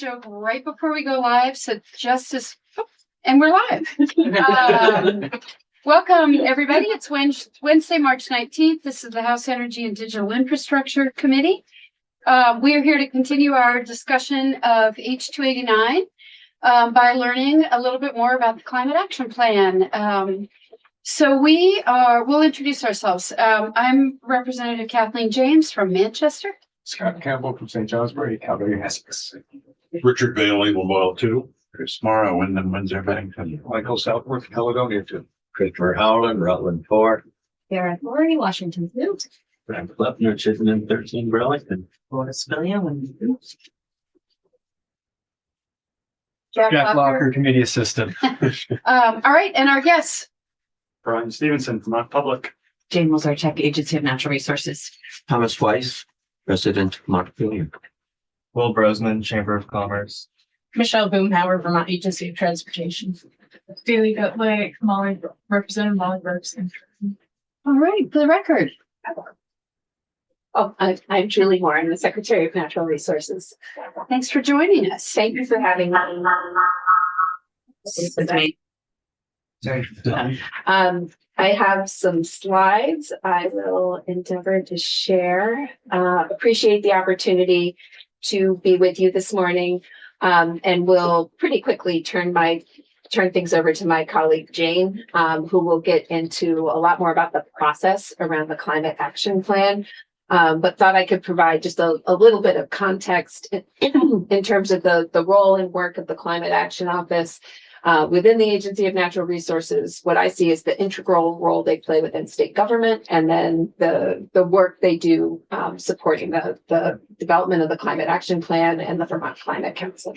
joke right before we go live, so and we're live. Welcome, everybody. It's Wednesday, March 19th. This is the House Energy and Digital Infrastructure Committee. We are here to continue our discussion of H289 by learning a little bit more about the Climate Action Plan. We'll introduce ourselves. I'm Representative Kathleen James from Manchester. Scott Campbell from St. Johnsbury, Calgary, Essex. Richard Bailey, Lamoille 2. Chris Morrow, Wyndham, Windsor, Bennington. Michael Southworth, Caledonia 2. Christopher Howland, Rutland 4. Sarah Laurie, Washington 2. Frank Lefner, Chittenden 13, Burlington. Boris William. Jack Locker, Committee Assistant. All right, and our guests. Brian Stevenson, Vermont Public. Jane Wilczarczyk, Agency of Natural Resources. Thomas Weiss, President, Montpelier. Will Brosnan, Chamber of Commerce. Michelle Boomhauer, Vermont Agency of Transportation. Daily Gutley, Representative Molly Bergson. All right, for the record. Oh, I'm Julie Moore. I'm the Secretary of Natural Resources. Thanks for joining us. Thank you for having me. I have some slides I will endeavor to share. Appreciate the opportunity to be with you this morning, and will pretty quickly turn things over to my colleague Jane, who will get into a lot more about the process around the Climate Action Plan. But thought I could provide just a little bit of context in terms of the role and work of the Climate Action Office within the Agency of Natural Resources. What I see is the integral role they play within state government, and then the work they do supporting the development of the Climate Action Plan and the Vermont Climate Council.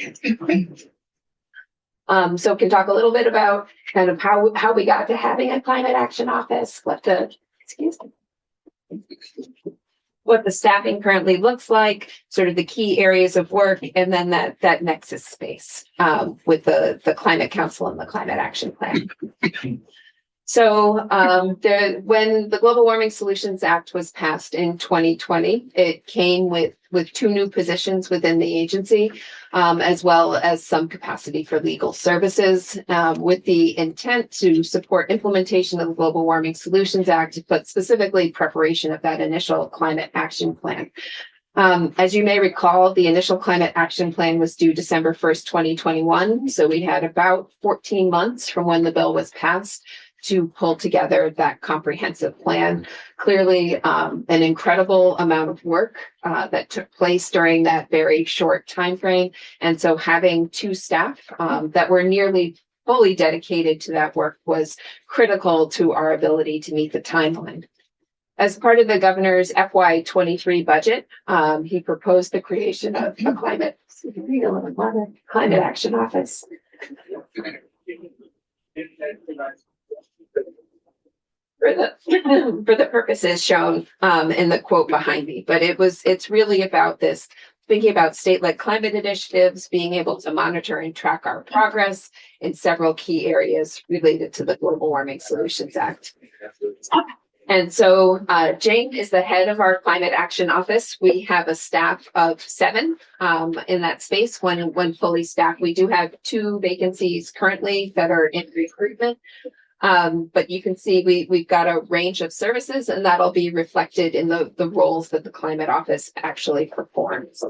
So can talk a little bit about kind of how we got to having a Climate Action Office, what the staffing currently looks like, sort of the key areas of work, and then that nexus space with the Climate Council and the Climate Action Plan. So when the Global Warming Solutions Act was passed in 2020, it came with two new positions within the agency, as well as some capacity for legal services, with the intent to support implementation of the Global Warming Solutions Act, but specifically preparation of that initial Climate Action Plan. As you may recall, the initial Climate Action Plan was due December 1st, 2021. So we had about 14 months from when the bill was passed to pull together that comprehensive plan. Clearly, an incredible amount of work that took place during that very short time frame. And so having two staff that were nearly fully dedicated to that work was critical to our ability to meet the timeline. As part of the governor's FY23 budget, he proposed the creation of a Climate Action Office. For the purposes shown in the quote behind me, but it's really about this, thinking about state-led climate initiatives, being able to monitor and track our progress in several key areas related to the Global Warming Solutions Act. And so Jane is the head of our Climate Action Office. We have a staff of 7 in that space, when fully staffed. We do have 2 vacancies currently that are in recruitment. But you can see we've got a range of services, and that'll be reflected in the roles that the Climate Office actually performs.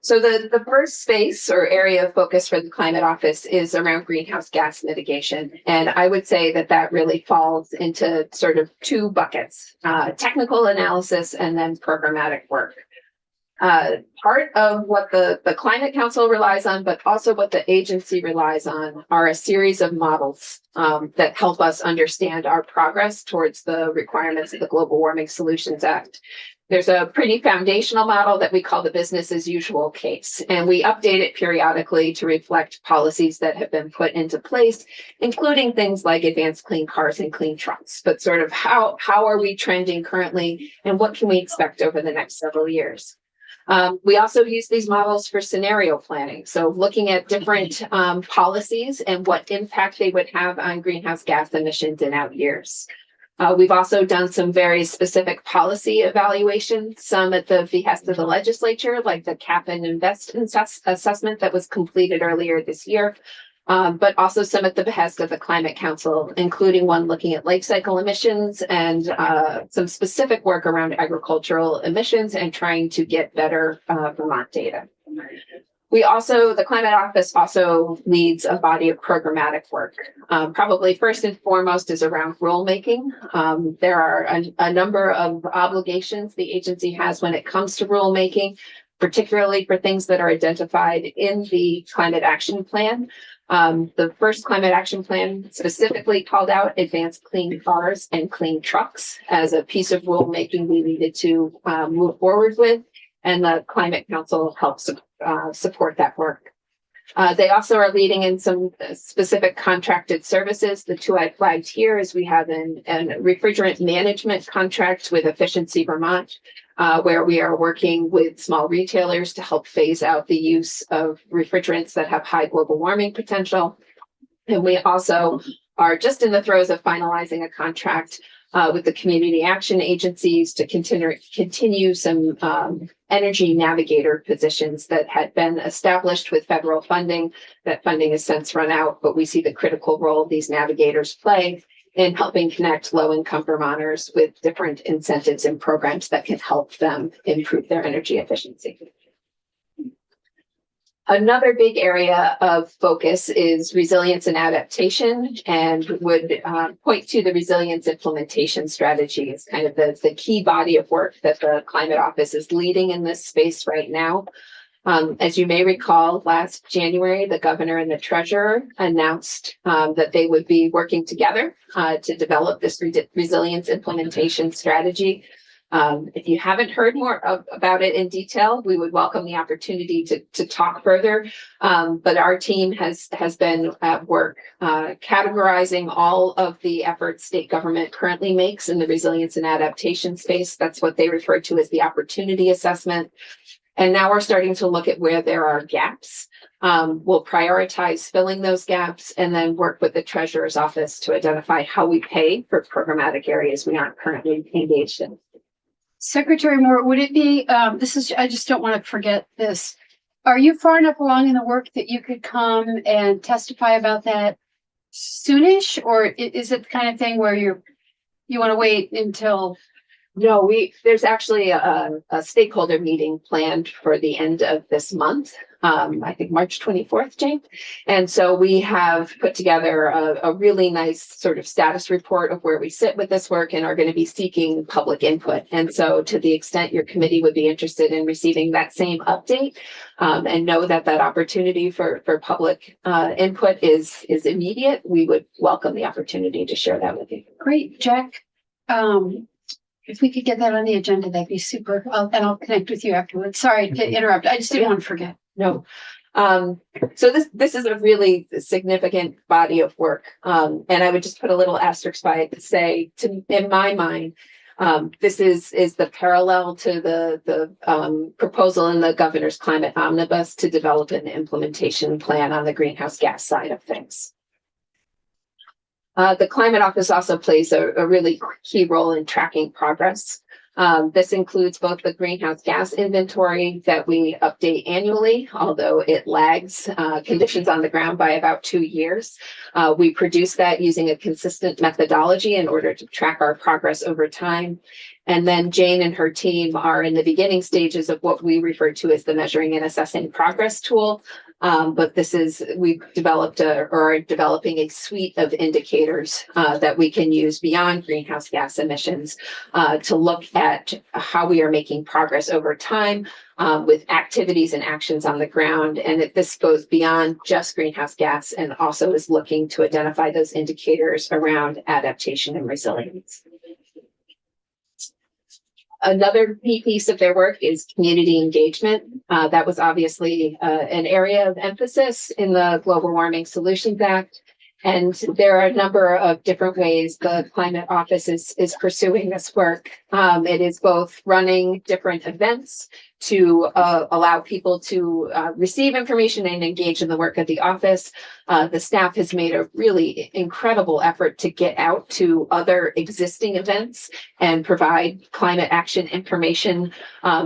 So the first space or area of focus for the Climate Office is around greenhouse gas mitigation. And I would say that really falls into sort of 2 buckets, technical analysis and then programmatic work. Part of what the Climate Council relies on, but also what the agency relies on, are a series of models that help us understand our progress towards the requirements of the Global Warming Solutions Act. There's a pretty foundational model that we call the business as usual case, and we update it periodically to reflect policies that have been put into place, including things like advanced clean cars and clean trucks, but sort of how are we trending currently, and what can we expect over the next several years. We also use these models for scenario planning. So looking at different policies and what impact they would have on greenhouse gas emissions in out years. We've also done some very specific policy evaluations, some at the behest of the legislature, like the cap and invest assessment that was completed earlier this year. But also some at the behest of the Climate Council, including one looking at life cycle emissions and some specific work around agricultural emissions and trying to get better Vermont data. The Climate Office also leads a body of programmatic work. Probably first and foremost is around rulemaking. There are a number of obligations the agency has when it comes to rulemaking, particularly for things that are identified in the Climate Action Plan. The first Climate Action Plan specifically called out advanced clean cars and clean trucks as a piece of rulemaking we needed to move forward with, and the Climate Council helps support that work. They also are leading in some specific contracted services. The two I flagged here is we have a refrigerant management contract with Efficiency Vermont, where we are working with small retailers to help phase out the use of refrigerants that have high global warming potential. And we also are just in the throes of finalizing a contract with the community action agencies to continue some energy navigator positions that had been established with federal funding. That funding has since run out, but we see the critical role these navigators play in helping connect low-income Vermonters with different incentives and programs that can help them improve their energy efficiency. Another big area of focus is resilience and adaptation, and would point to the resilience implementation strategy as kind of the key body of work that the Climate Office is leading in this space right now. As you may recall, last January, the governor and the treasurer announced that they would be working together to develop this resilience implementation strategy. If you haven't heard more about it in detail, we would welcome the opportunity to talk further. But our team has been at work categorizing all of the efforts state government currently makes in the resilience and adaptation space. That's what they refer to as the opportunity assessment. And now we're starting to look at where there are gaps. We'll prioritize filling those gaps and then work with the treasurer's office to identify how we pay for programmatic areas we aren't currently engaged in. Secretary Moore, would it be, I just don't want to forget this. Are you far enough along in the work that you could come and testify about that soonish? Or is it the kind of thing where you want to wait until? No, there's actually a stakeholder meeting planned for the end of this month. I think March 24th, Jane. And so we have put together a really nice sort of status report of where we sit with this work and are going to be seeking public input. And so to the extent your committee would be interested in receiving that same update, and know that opportunity for public input is immediate, we would welcome the opportunity to share that with you. Great, Jack. If we could get that on the agenda, that'd be super. I'll connect with you afterwards. Sorry to interrupt. I just didn't want to forget. No. So this is a really significant body of work. And I would just put a little asterisk by it to say, in my mind, this is the parallel to the proposal in the governor's climate omnibus to develop an implementation plan on the greenhouse gas side of things. The Climate Office also plays a really key role in tracking progress. This includes both the greenhouse gas inventory that we update annually, although it lags conditions on the ground by about 2 years. We produce that using a consistent methodology in order to track our progress over time. And then Jane and her team are in the beginning stages of what we refer to as the measuring and assessing progress tool. But we've developed or are developing a suite of indicators that we can use beyond greenhouse gas emissions to look at how we are making progress over time with activities and actions on the ground. And that this goes beyond just greenhouse gas and also is looking to identify those indicators around adaptation and resilience. Another key piece of their work is community engagement. That was obviously an area of emphasis in the Global Warming Solutions Act. And there are a number of different ways the climate office is pursuing this work. It is both running different events to allow people to receive information and engage in the work of the office. The staff has made a really incredible effort to get out to other existing events and provide climate action information,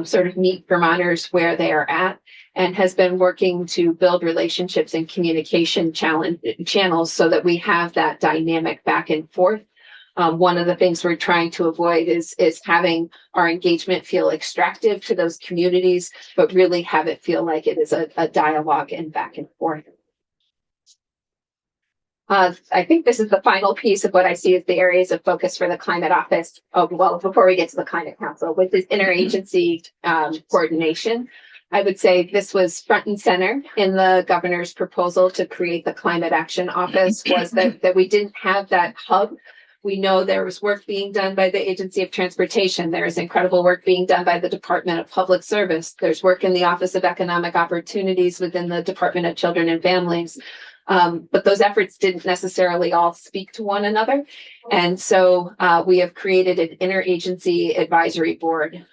sort of meet Vermonters where they are at, and has been working to build relationships and communication channels so that we have that dynamic back and forth. One of the things we're trying to avoid is having our engagement feel extractive to those communities, but really have it feel like it is a dialogue and back and forth. I think this is the final piece of what I see as the areas of focus for the climate office. Oh, well, before we get to the climate council, which is interagency coordination. I would say this was front and center in the governor's proposal to create the climate action office, was that we didn't have that hub. We know there was work being done by the Agency of Transportation. There is incredible work being done by the Department of Public Service. There's work in the Office of Economic Opportunities within the Department of Children and Families. But those efforts didn't necessarily all speak to one another. And so we have created an interagency advisory board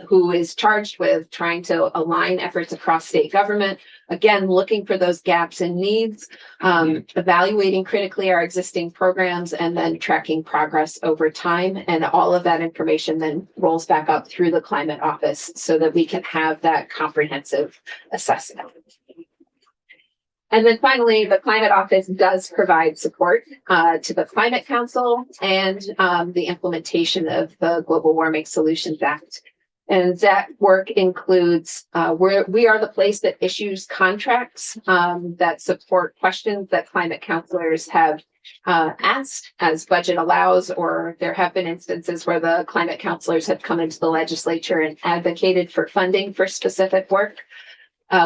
who is charged with trying to align efforts across state government, again, looking for those gaps and needs, evaluating critically our existing programs, and then tracking progress over time. And all of that information then rolls back up through the climate office so that we can have that comprehensive assessment. And then finally, the climate office does provide support to the Climate Council and the implementation of the Global Warming Solutions Act. And that work includes, we are the place that issues contracts that support questions that climate counselors have asked as budget allows, or there have been instances where the climate counselors have come into the legislature and advocated for funding for specific work.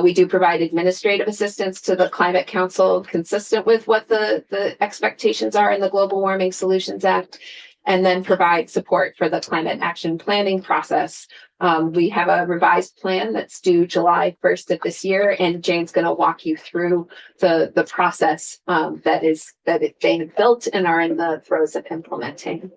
We do provide administrative assistance to the Climate Council consistent with what the expectations are in the Global Warming Solutions Act, and then provide support for the climate action planning process. We have a revised plan that's due July 1st of this year, and Jane's going to walk you through the process that they have built and are in the throes of implementing.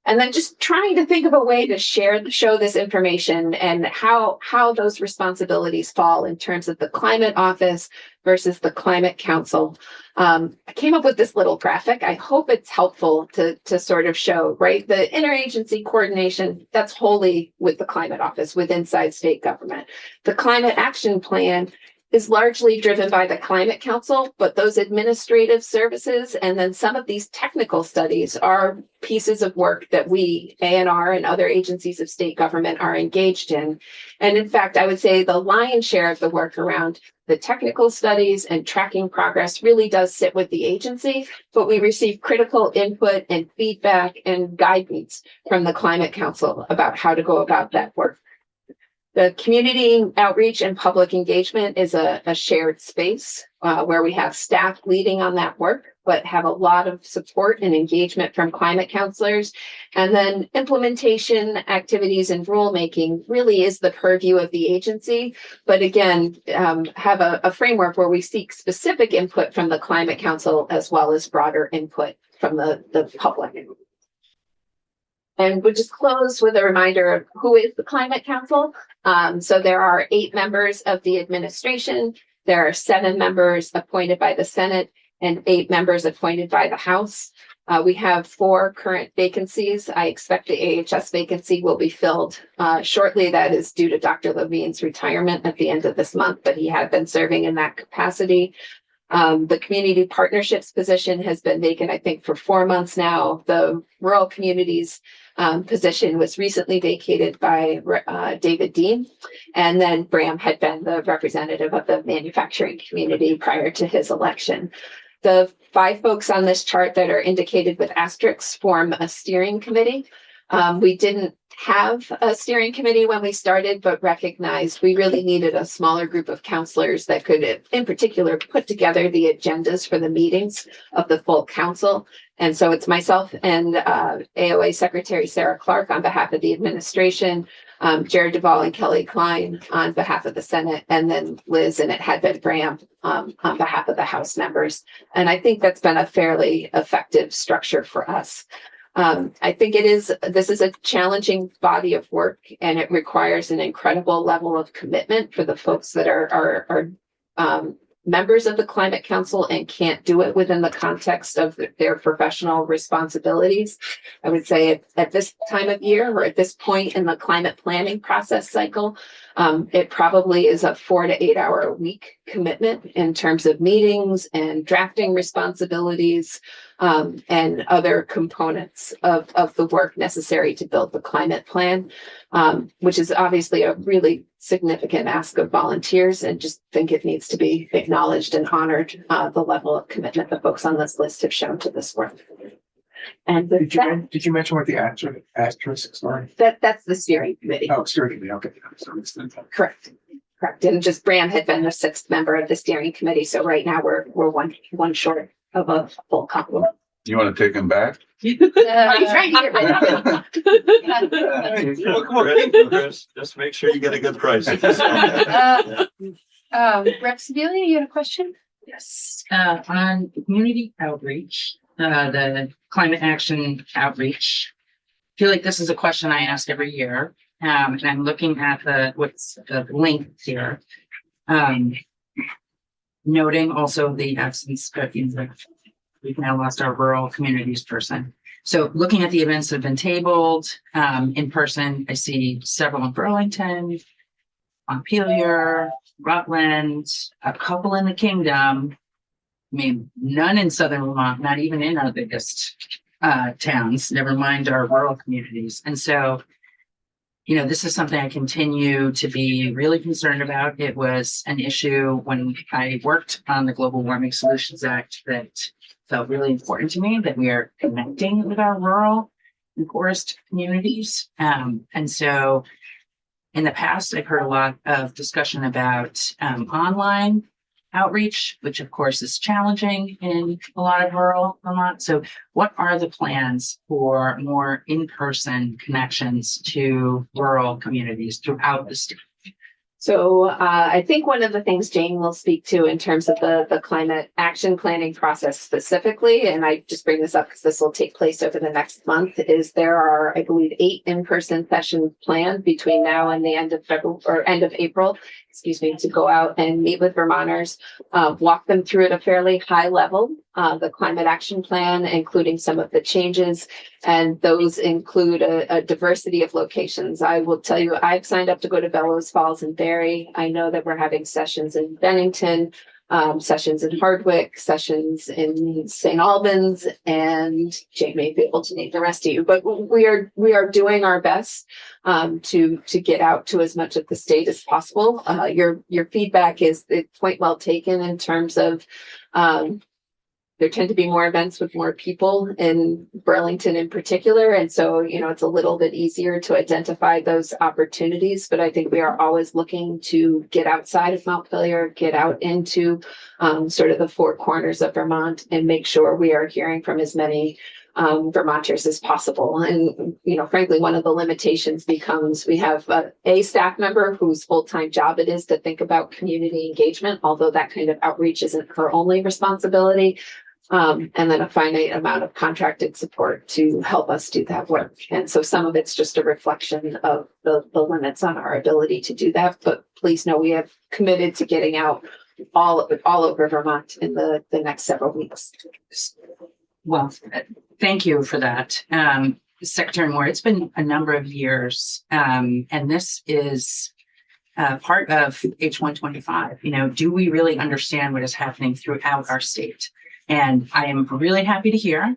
And then just trying to think of a way to show this information and how those responsibilities fall in terms of the climate office versus the climate council. I came up with this little graphic. I hope it's helpful to sort of show, right? The interagency coordination, that's wholly with the climate office, with inside state government. The climate action plan is largely driven by the Climate Council, but those administrative services and then some of these technical studies are pieces of work that we, ANR and other agencies of state government, are engaged in. And in fact, I would say the lion's share of the work around the technical studies and tracking progress really does sit with the agency, but we receive critical input and feedback and guidance from the Climate Council about how to go about that work. The community outreach and public engagement is a shared space where we have staff leading on that work, but have a lot of support and engagement from climate counselors. And then implementation activities and rulemaking really is the purview of the agency. But again, have a framework where we seek specific input from the Climate Council as well as broader input from the public. And we'll just close with a reminder of who is the Climate Council. So there are 8 members of the administration. There are 7 members appointed by the Senate and 8 members appointed by the House. We have 4 current vacancies. I expect the AHS vacancy will be filled shortly. That is due to Dr. Levine's retirement at the end of this month, but he had been serving in that capacity. The community partnerships position has been vacant, I think, for 4 months now. The rural communities position was recently vacated by David Dean, and then Bram had been the representative of the manufacturing community prior to his election. The 5 folks on this chart that are indicated with asterisks form a steering committee. We didn't have a steering committee when we started, but recognized we really needed a smaller group of counselors that could, in particular, put together the agendas for the meetings of the full council. And so it's myself and AOA Secretary Sarah Clark on behalf of the administration, Jared Duvall and Kelly Klein on behalf of the Senate, and then Liz, and it had been Graham on behalf of the House members. And I think that's been a fairly effective structure for us. I think this is a challenging body of work, and it requires an incredible level of commitment for the folks that are members of the Climate Council and can't do it within the context of their professional responsibilities. I would say at this time of year, or at this point in the climate planning process cycle, it probably is a 4 to 8 hour a week commitment in terms of meetings and drafting responsibilities, and other components of the work necessary to build the climate plan, which is obviously a really significant ask of volunteers, and just think it needs to be acknowledged and honored, the level of commitment the folks on this list have shown to this work. And with Did you mention what the asterisks are? that's the steering committee. Oh, steering committee, okay. Correct. And just Bram had been the 6th member of the steering committee. So right now we're one short of a full complement. You want to take him back? Are you trying to get rid of him? Look more in, Chris. Just make sure you get a good price. Rep. Sebelia, you had a question? Yes, on community outreach, the climate action outreach. I feel like this is a question I ask every year. And I'm looking at what's the link here. Noting also the absence of, we've now lost our rural communities person. So looking at the events that have been tabled in person, I see several in Burlington, Montpelier, Rutland, a couple in the Kingdom. I mean, none in Southern Vermont, not even in our biggest towns, never mind our rural communities. And so, this is something I continue to be really concerned about. It was an issue when I worked on the Global Warming Solutions Act that felt really important to me, that we are connecting with our rural and forest communities. And so in the past, I've heard a lot of discussion about online outreach, which of course is challenging in a lot of rural Vermont. So what are the plans for more in-person connections to rural communities throughout the state? So I think one of the things Jane will speak to in terms of the climate action planning process specifically, and I just bring this up because this will take place over the next month, is there are, I believe, 8 in-person sessions planned between now and the end of February or end of April, to go out and meet with Vermonters, walk them through at a fairly high level, the climate action plan, including some of the changes. And those include a diversity of locations. I will tell you, I've signed up to go to Bellows Falls and Barrie. I know that we're having sessions in Bennington, sessions in Hardwick, sessions in St. Albans, and Jane may be able to name the rest of you, but we are doing our best to get out to as much of the state as possible. Your feedback is point well taken in terms of there tend to be more events with more people in Burlington in particular. And so, it's a little bit easier to identify those opportunities, but I think we are always looking to get outside of Montpelier, get out into sort of the 4 corners of Vermont, and make sure we are hearing from as many Vermonters as possible. And, frankly, one of the limitations becomes we have a staff member whose full-time job it is to think about community engagement, although that kind of outreach isn't her only responsibility. And then a finite amount of contracted support to help us do that work. And so some of it's just a reflection of the limits on our ability to do that. But please know we have committed to getting out all over Vermont in the next several weeks. Well, thank you for that. Secretary Moore, it's been a number of years, and this is part of H125. Do we really understand what is happening throughout our state? And I am really happy to hear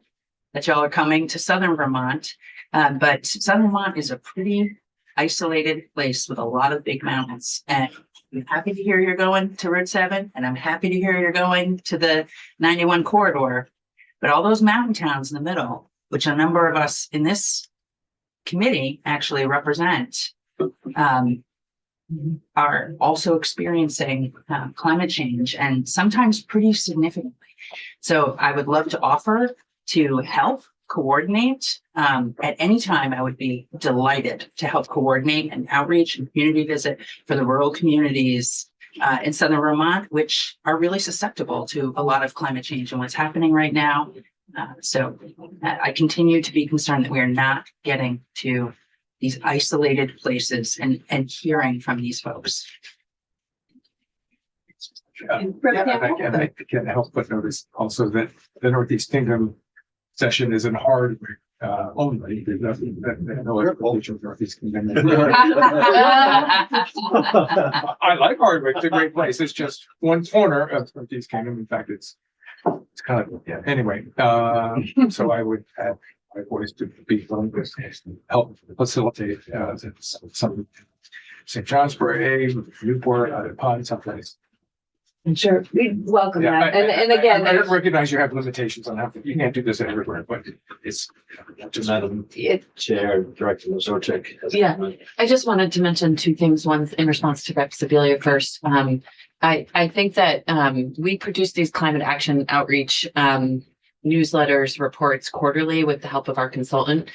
that y'all are coming to Southern Vermont, but Southern Vermont is a pretty isolated place with a lot of big mountains. And I'm happy to hear you're going to Route 7, and I'm happy to hear you're going to the 91 corridor. But all those mountain towns in the middle, which a number of us in this committee actually represent, are also experiencing climate change, and sometimes pretty significantly. So I would love to offer to help coordinate. At any time, I would be delighted to help coordinate an outreach and community visit for the rural communities in southern Vermont, which are really susceptible to a lot of climate change and what's happening right now. So I continue to be concerned that we are not getting to these isolated places and hearing from these folks. Yeah, and I can't help but notice also that the Northeast Kingdom session is in Hardwick only. There's nothing that no other culture of Northeast Kingdom. I like Hardwick. It's a great place. It's just one corner of Northeast Kingdom. In fact, it's kind of, yeah, anyway. So I would add my voice to be willing to help facilitate some St. Johnsbury, Newport, Pond, someplace. I'm sure we welcome Yeah, that. And again, I there's- recognize you have limitations on how, you can't do this everywhere, but it's just. Madam Chair, Director Mazurchik. Yeah. I just wanted to mention two things. One's in response to Rep. Sibilia first. I think that we produce these climate action outreach newsletters, reports quarterly with the help of our consultant.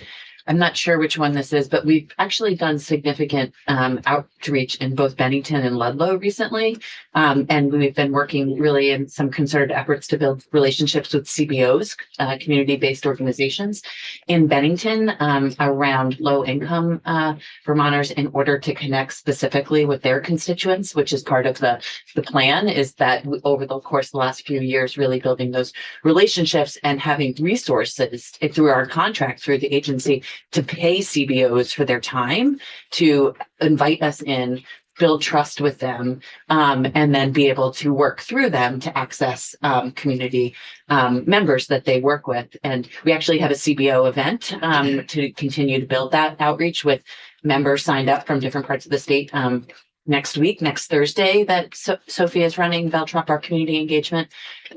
I'm not sure which one this is, but we've actually done significant outreach in both Bennington and Ludlow recently. And we've been working really in some concerted efforts to build relationships with CBOs, community-based organizations in Bennington around low-income Vermonters in order to connect specifically with their constituents, which is part of the plan, is that over the course of the last few years, really building those relationships and having resources through our contract, through the agency, to pay CBOs for their time, to invite us in, build trust with them, and then be able to work through them to access community members that they work with. And we actually have a CBO event to continue to build that outreach with members signed up from different parts of the state next week, next Thursday, that Sophia is running, Veltrop, our community engagement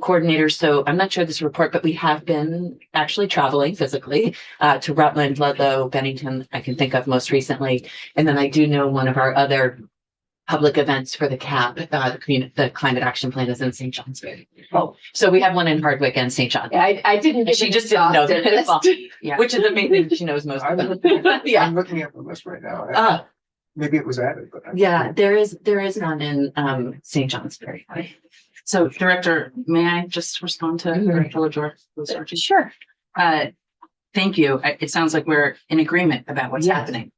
coordinator. So I'm not sure this report, but we have been actually traveling physically to Rutland, Ludlow, Bennington, I can think of most recently. And then I do know one of our other public events for the CAP, the Climate Action Plan, is in St. Johnsbury. Oh. So we have one in Hardwick and St. John. Yeah, I didn't. And she just didn't know that. Exhaustive list. Yeah. Which is amazing. She knows most of them. Yeah. I'm looking at the list right now. Maybe it was added, but. Yeah, there is one in St. Johnsbury. So Director, may I just respond to Director LaJoy? Sure. Thank you. It sounds like we're in agreement about what's Yes. happening.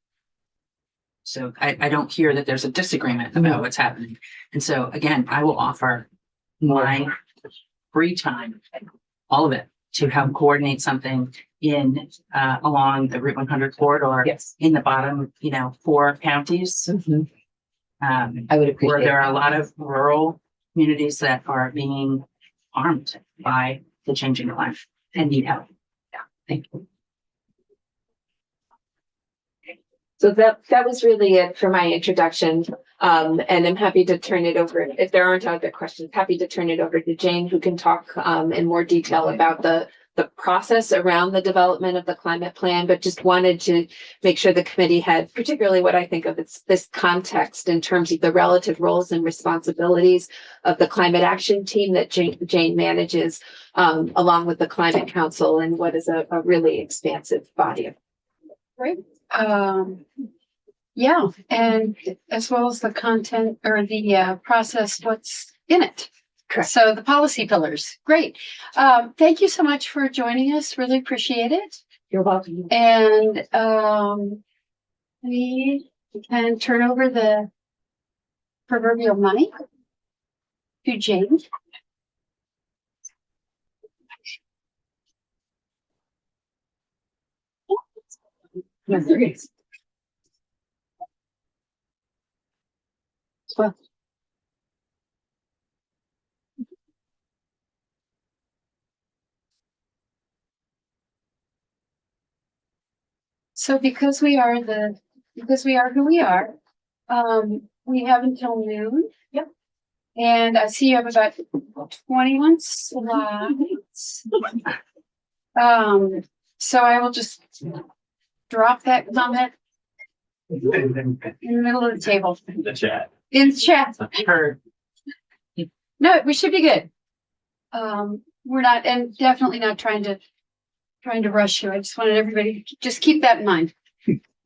So I don't hear that there's a disagreement about what's happening. And so again, I will offer my free time, all of it, to help coordinate something in along the Route 100 corridor. Yes. In the bottom, 4 counties. I would appreciate Where there it. are a lot of rural communities that are being harmed by the changing climate and need help. Yeah, thank you. So that was really it for my introduction. And I'm happy to turn it over. If there aren't other questions, happy to turn it over to Jane, who can talk in more detail about the process around the development of the climate plan, but just wanted to make sure the committee had particularly what I think of as this context in terms of the relative roles and responsibilities of the climate action team that Jane manages, along with the Climate Council, and what is a really expansive body of. Right. Yeah, and as well as the content or the process, what's in it. Correct. So the policy pillars, great. Thank you so much for joining us. Really appreciate it. You're welcome. And we can turn over the proverbial mic to Jane. Well. So because we are who we are, we have until noon. Yep. And I see you have about 21 slides. So I will just drop that comment in the middle of the table. The chat. In the chat. Heard. No, we should be good. We're not, and definitely not trying to trying to rush you. I just wanted everybody to just keep that in mind.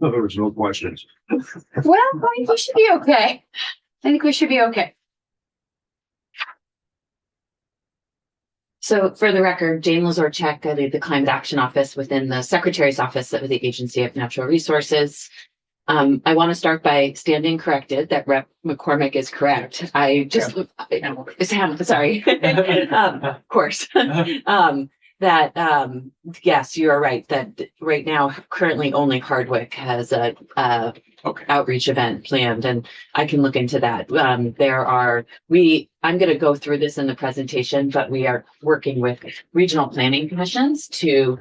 No, there was no questions. Well, I think we should be okay. I think we should be okay. So for the record, Jane Lazorchek, I lead the Climate Action Office within the Secretary's Office of the Agency of Natural Resources. I want to start by standing corrected that Rep. McCormick is correct. I just, it's Ham, sorry. Of course. Yes, you are right, that right now, currently only Hardwick has a Okay. outreach event planned, and I can look into that. I'm going to go through this in the presentation, but we are working with regional planning commissions to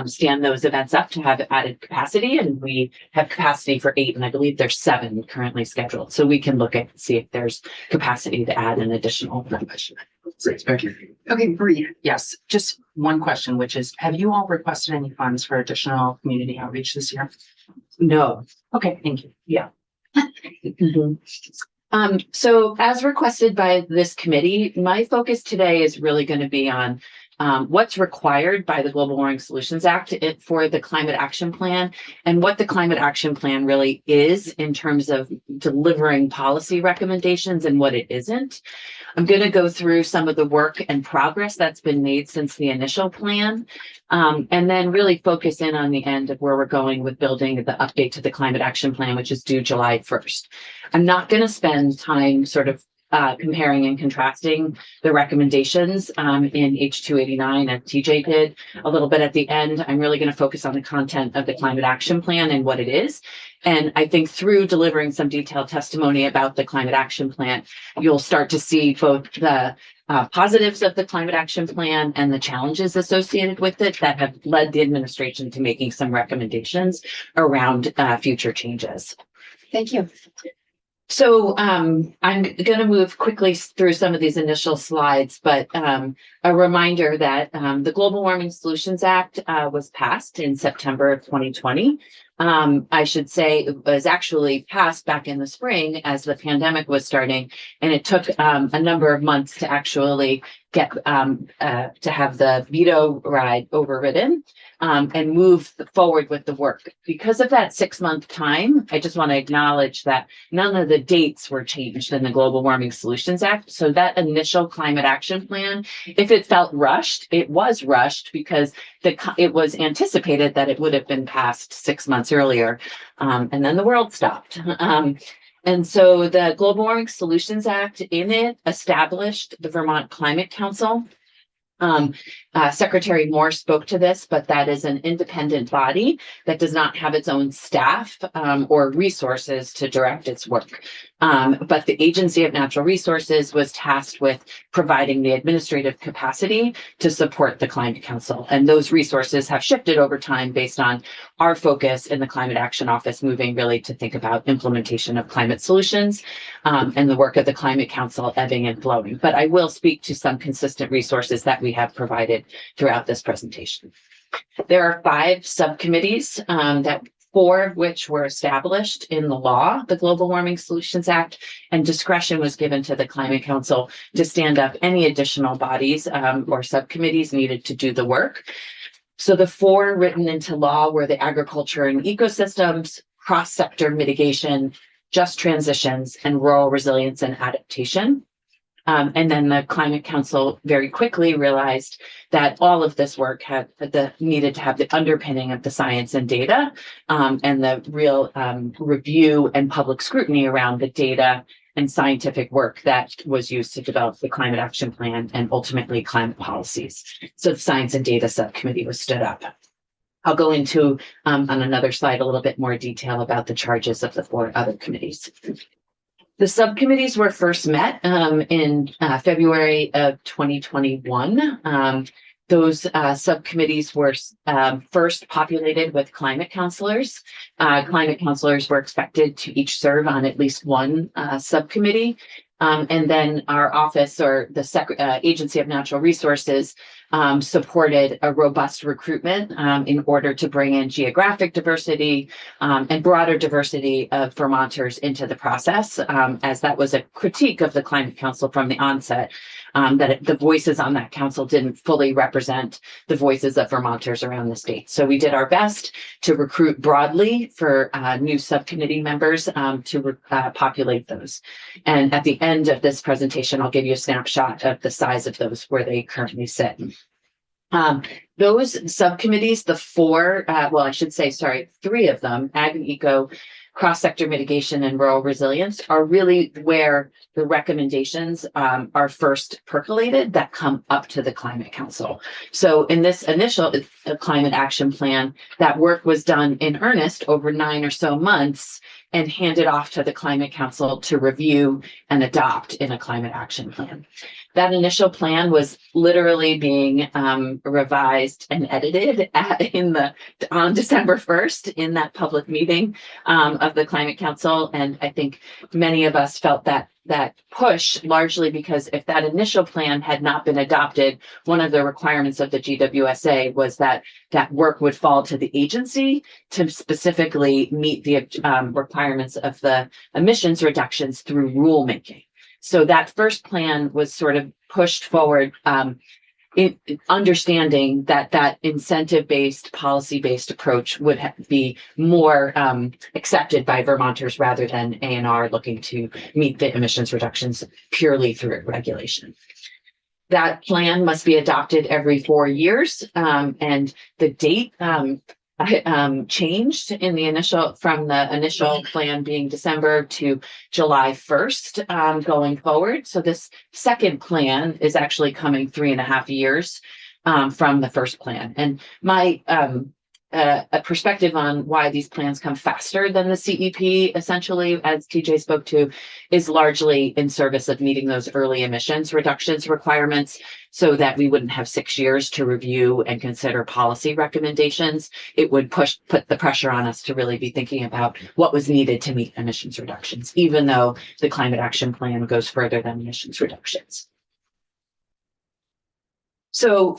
stand those events up to have added capacity, and we have capacity for 8, and I believe there's 7 currently scheduled. So we can look at see if there's capacity to add an additional. Great, thank you. Okay, Bree, yes, just one question, which is, have you all requested any funds for additional community outreach this year? No. Okay, thank you. Mhm. So as requested by this committee, my focus today is really going to be on what's required by the Global Warming Solutions Act for the Climate Action Plan, and what the Climate Action Plan really is in terms of delivering policy recommendations and what it isn't. I'm going to go through some of the work and progress that's been made since the initial plan, and then really focus in on the end of where we're going with building the update to the Climate Action Plan, which is due July 1st. I'm not going to spend time sort of comparing and contrasting the recommendations in H289 as TJ did a little bit at the end. I'm really going to focus on the content of the Climate Action Plan and what it is. And I think through delivering some detailed testimony about the Climate Action Plan, you'll start to see both the positives of the Climate Action Plan and the challenges associated with it that have led the administration to making some recommendations around future changes. Thank you. So I'm going to move quickly through some of these initial slides, but a reminder that the Global Warming Solutions Act was passed in September of 2020. I should say it was actually passed back in the spring as the pandemic was starting, and it took a number of months to actually get to have the veto ride overridden and move forward with the work. Because of that 6-month time, I just want to acknowledge that none of the dates were changed in the Global Warming Solutions Act. So that initial climate action plan, if it felt rushed, it was rushed because it was anticipated that it would have been passed 6 months earlier. And then the world stopped. And so the Global Warming Solutions Act in it established the Vermont Climate Council. Secretary Moore spoke to this, but that is an independent body that does not have its own staff or resources to direct its work. But the Agency of Natural Resources was tasked with providing the administrative capacity to support the Climate Council. And those resources have shifted over time based on our focus in the Climate Action Office, moving really to think about implementation of climate solutions and the work of the Climate Council ebbing and flowing. But I will speak to some consistent resources that we have provided throughout this presentation. There are 5 subcommittees that 4 of which were established in the law, the Global Warming Solutions Act, and discretion was given to the Climate Council to stand up any additional bodies or subcommittees needed to do the work. So the 4 written into law were the agriculture and ecosystems, cross-sector mitigation, just transitions, and rural resilience and adaptation. And then the Climate Council very quickly realized that all of this work needed to have the underpinning of the science and data and the real review and public scrutiny around the data and scientific work that was used to develop the Climate Action Plan and ultimately climate policies. So the Science and Data Subcommittee was stood up. I'll go into on another slide a little bit more detail about the charges of the 4 other committees. The subcommittees were first met in February of 2021. Those subcommittees were first populated with climate counselors. Climate counselors were expected to each serve on at least one subcommittee. And then our office or the Agency of Natural Resources supported a robust recruitment in order to bring in geographic diversity and broader diversity of Vermonters into the process, as that was a critique of the Climate Council from the onset, that the voices on that council didn't fully represent the voices of Vermonters around the state. So we did our best to recruit broadly for new subcommittee members to populate those. And at the end of this presentation, I'll give you a snapshot of the size of those where they currently sit. Those subcommittees, the four, three of them, Ag and Eco, cross-sector mitigation, and rural resilience, are really where the recommendations are first percolated that come up to the Climate Council. So in this initial climate action plan, that work was done in earnest over 9 or so months and handed off to the Climate Council to review and adopt in a climate action plan. That initial plan was literally being revised and edited on December 1st in that public meeting of the Climate Council. And I think many of us felt that push largely because if that initial plan had not been adopted, one of the requirements of the GWSA was that work would fall to the agency to specifically meet the requirements of the emissions reductions through rulemaking. So that first plan was sort of pushed forward, in understanding that incentive-based, policy-based approach would be more accepted by Vermonters rather than ANR looking to meet the emissions reductions purely through regulation. That plan must be adopted every 4 years, and the date changed in from the initial plan being December to July 1st going forward. So this second plan is actually coming 3.5 years from the first plan. And my a perspective on why these plans come faster than the CEP, essentially, as TJ spoke to, is largely in service of meeting those early emissions reductions requirements so that we wouldn't have 6 years to review and consider policy recommendations. It would put the pressure on us to really be thinking about what was needed to meet emissions reductions, even though the climate action plan goes further than emissions reductions. So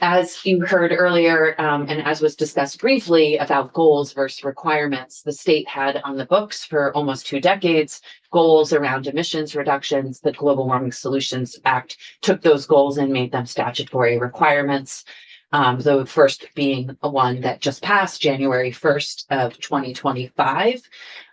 as you heard earlier, and as was discussed briefly about goals versus requirements, the state had on the books for almost 2 decades goals around emissions reductions. The Global Warming Solutions Act took those goals and made them statutory requirements. The first being one that just passed January 1st of 2025,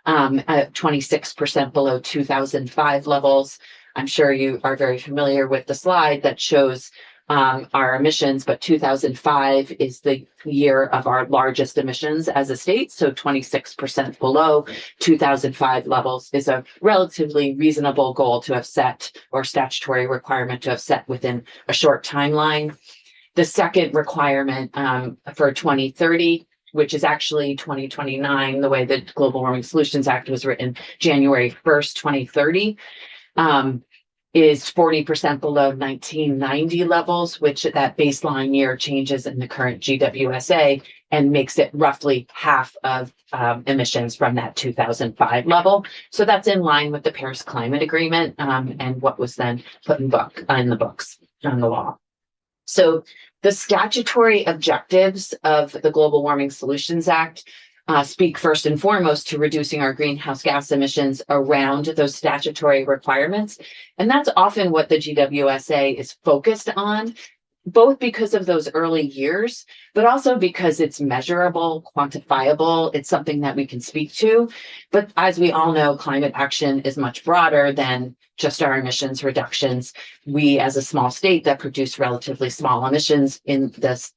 at 26% below 2005 levels. I'm sure you are very familiar with the slide that shows our emissions, but 2005 is the year of our largest emissions as a state. So 26% below 2005 levels is a relatively reasonable goal to have set, or statutory requirement to have set within a short timeline. The second requirement for 2030, which is actually 2029, the way the Global Warming Solutions Act was written, January 1st, 2030, is 40% below 1990 levels, which that baseline year changes in the current GWSA and makes it roughly half of emissions from that 2005 level. So that's in line with the Paris Climate Agreement and what was then put in the books on the law. So the statutory objectives of the Global Warming Solutions Act speak first and foremost to reducing our greenhouse gas emissions around those statutory requirements. And that's often what the GWSA is focused on, both because of those early years, but also because it's measurable, quantifiable. It's something that we can speak to. But as we all know, climate action is much broader than just our emissions reductions. We, as a small state that produce relatively small emissions in this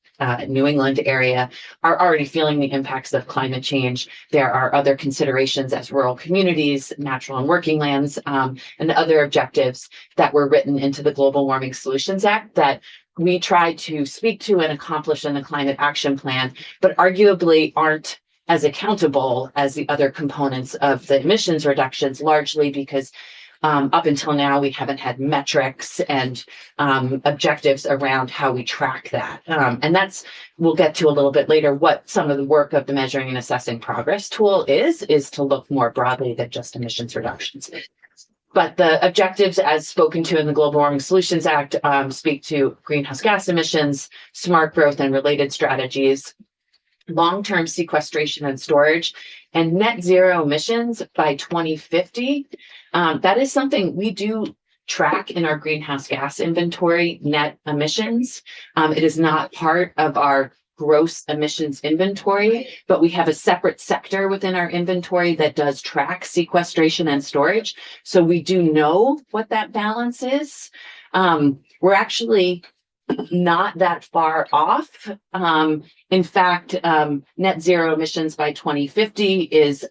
New England area, are already feeling the impacts of climate change. There are other considerations as rural communities, natural and working lands, and other objectives that were written into the Global Warming Solutions Act that we try to speak to and accomplish in the Climate Action Plan, but arguably aren't as accountable as the other components of the emissions reductions, largely because up until now, we haven't had metrics and objectives around how we track that. And that's, we'll get to a little bit later, what some of the work of the Measuring and Assessing Progress tool is to look more broadly than just emissions reductions. but the objectives as spoken to in the Global Warming Solutions Act speak to greenhouse gas emissions, smart growth and related strategies, long-term sequestration and storage, and net zero emissions by 2050. That is something we do track in our greenhouse gas inventory, net emissions. It is not part of our gross emissions inventory, but we have a separate sector within our inventory that does track sequestration and storage. So we do know what that balance is. We're actually not that far off. In fact, net zero emissions by 2050 is,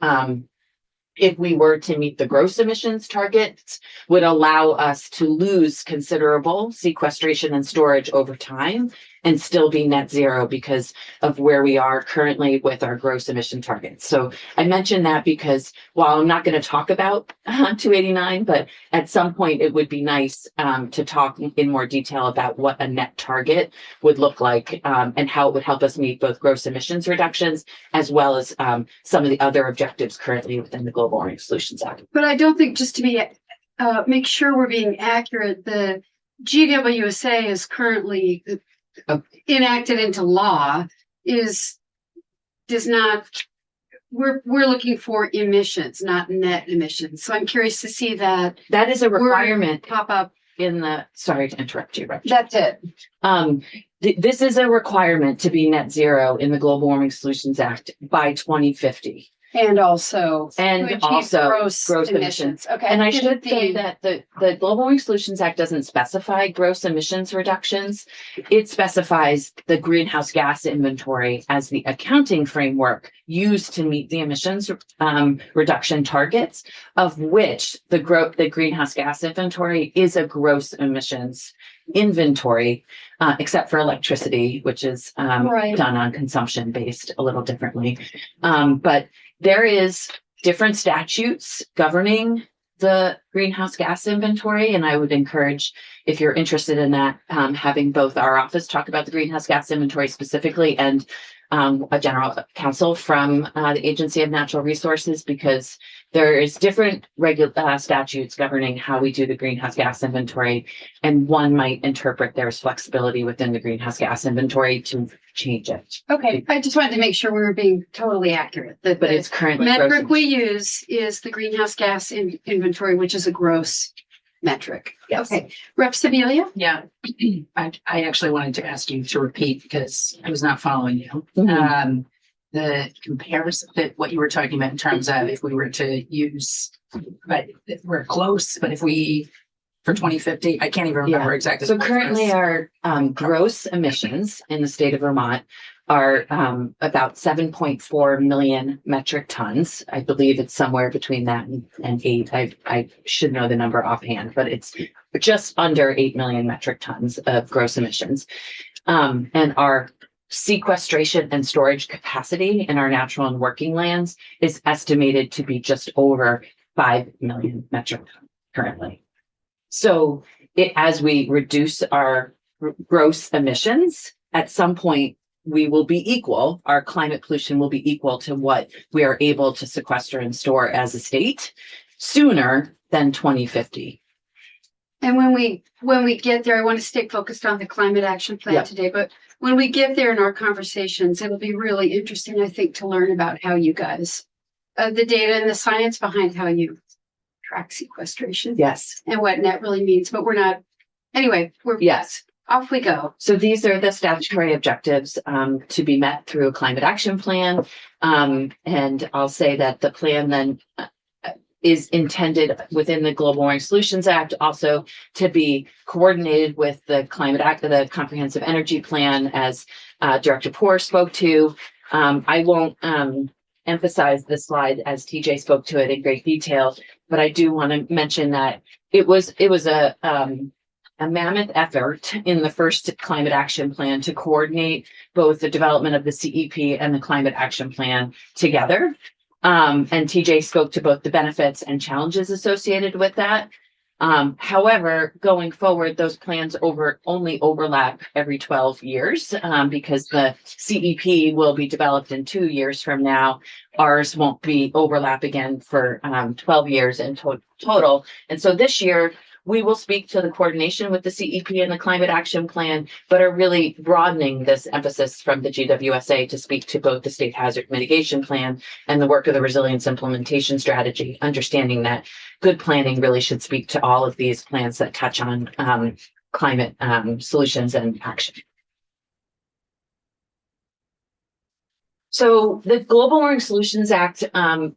if we were to meet the gross emissions targets, would allow us to lose considerable sequestration and storage over time and still be net zero because of where we are currently with our gross emission targets. So I mentioned that because while I'm not going to talk about 289, but at some point it would be nice to talk in more detail about what a net target would look like and how it would help us meet both gross emissions reductions as well as some of the other objectives currently within the Global Warming Solutions Act. But I don't think, just to be make sure we're being accurate, the GWSA is currently enacted into law does not, we're looking for emissions, not net emissions. So I'm curious to see that That is a requirement pop up. in the, sorry to interrupt you, Rich. That's it. This is a requirement to be net zero in the Global Warming Solutions Act by 2050. And also. And to achieve also gross gross emissions. Okay. And I Didn't should say think- that the Global Warming Solutions Act doesn't specify gross emissions reductions. It specifies the greenhouse gas inventory as the accounting framework used to meet the emissions reduction targets, of which the greenhouse gas inventory is a gross emissions inventory, except for electricity, which is Right. done on consumption based a little differently. But there is different statutes governing the greenhouse gas inventory, and I would encourage, if you're interested in that, having both our office talk about the greenhouse gas inventory specifically and a general counsel from the Agency of Natural Resources, because there is different statutes governing how we do the greenhouse gas inventory, and one might interpret there's flexibility within the greenhouse gas inventory to change it. Okay, I just wanted to make sure we were being totally accurate. That But the it's currently metric gross. we use is the greenhouse gas inventory, which is a gross metric. Yes. Okay, Rep. Sibilia? Yeah, I actually wanted to ask you to repeat because I was not following you. Mhm. The comparison that what you were talking about in terms of if we were to use, but if we're close, but if we, for 2050, I can't even remember exactly. So what it currently was. our gross emissions in the state of Vermont are about 7.4 million metric tons. I believe it's somewhere between that and 8. I should know the number offhand, but it's just under 8 million metric tons of gross emissions. And our sequestration and storage capacity in our natural and working lands is estimated to be just over 5 million metric tons currently. So as we reduce our gross emissions, at some point we will be equal, our climate pollution will be equal to what we are able to sequester and store as a state sooner than 2050. And when we get there, I want to stay focused on the climate action plan Yeah. today, but when we get there in our conversations, it'll be really interesting, I think, to learn about how you guys, the data and the science behind how you track sequestration Yes, and what net really means, but we're not, anyway, yes. off we go. So these are the statutory objectives to be met through a climate action plan. And I'll say that the plan then is intended within the Global Warming Solutions Act also to be coordinated with the Climate Act, the Comprehensive Energy Plan, as Director Poor spoke to. I won't emphasize this slide as TJ spoke to it in great detail, but I do want to mention that it was a mammoth effort in the first climate action plan to coordinate both the development of the CEP and the climate action plan together. And TJ spoke to both the benefits and challenges associated with that. However, going forward, those plans only overlap every 12 years, because the CEP will be developed in 2 years from now. Ours won't be overlap again for 12 years in total. And so this year, we will speak to the coordination with the CEP and the climate action plan, but are really broadening this emphasis from the GWSA to speak to both the state hazard mitigation plan and the work of the resilience implementation strategy, understanding that good planning really should speak to all of these plans that touch on climate solutions and action. So the Global Warming Solutions Act,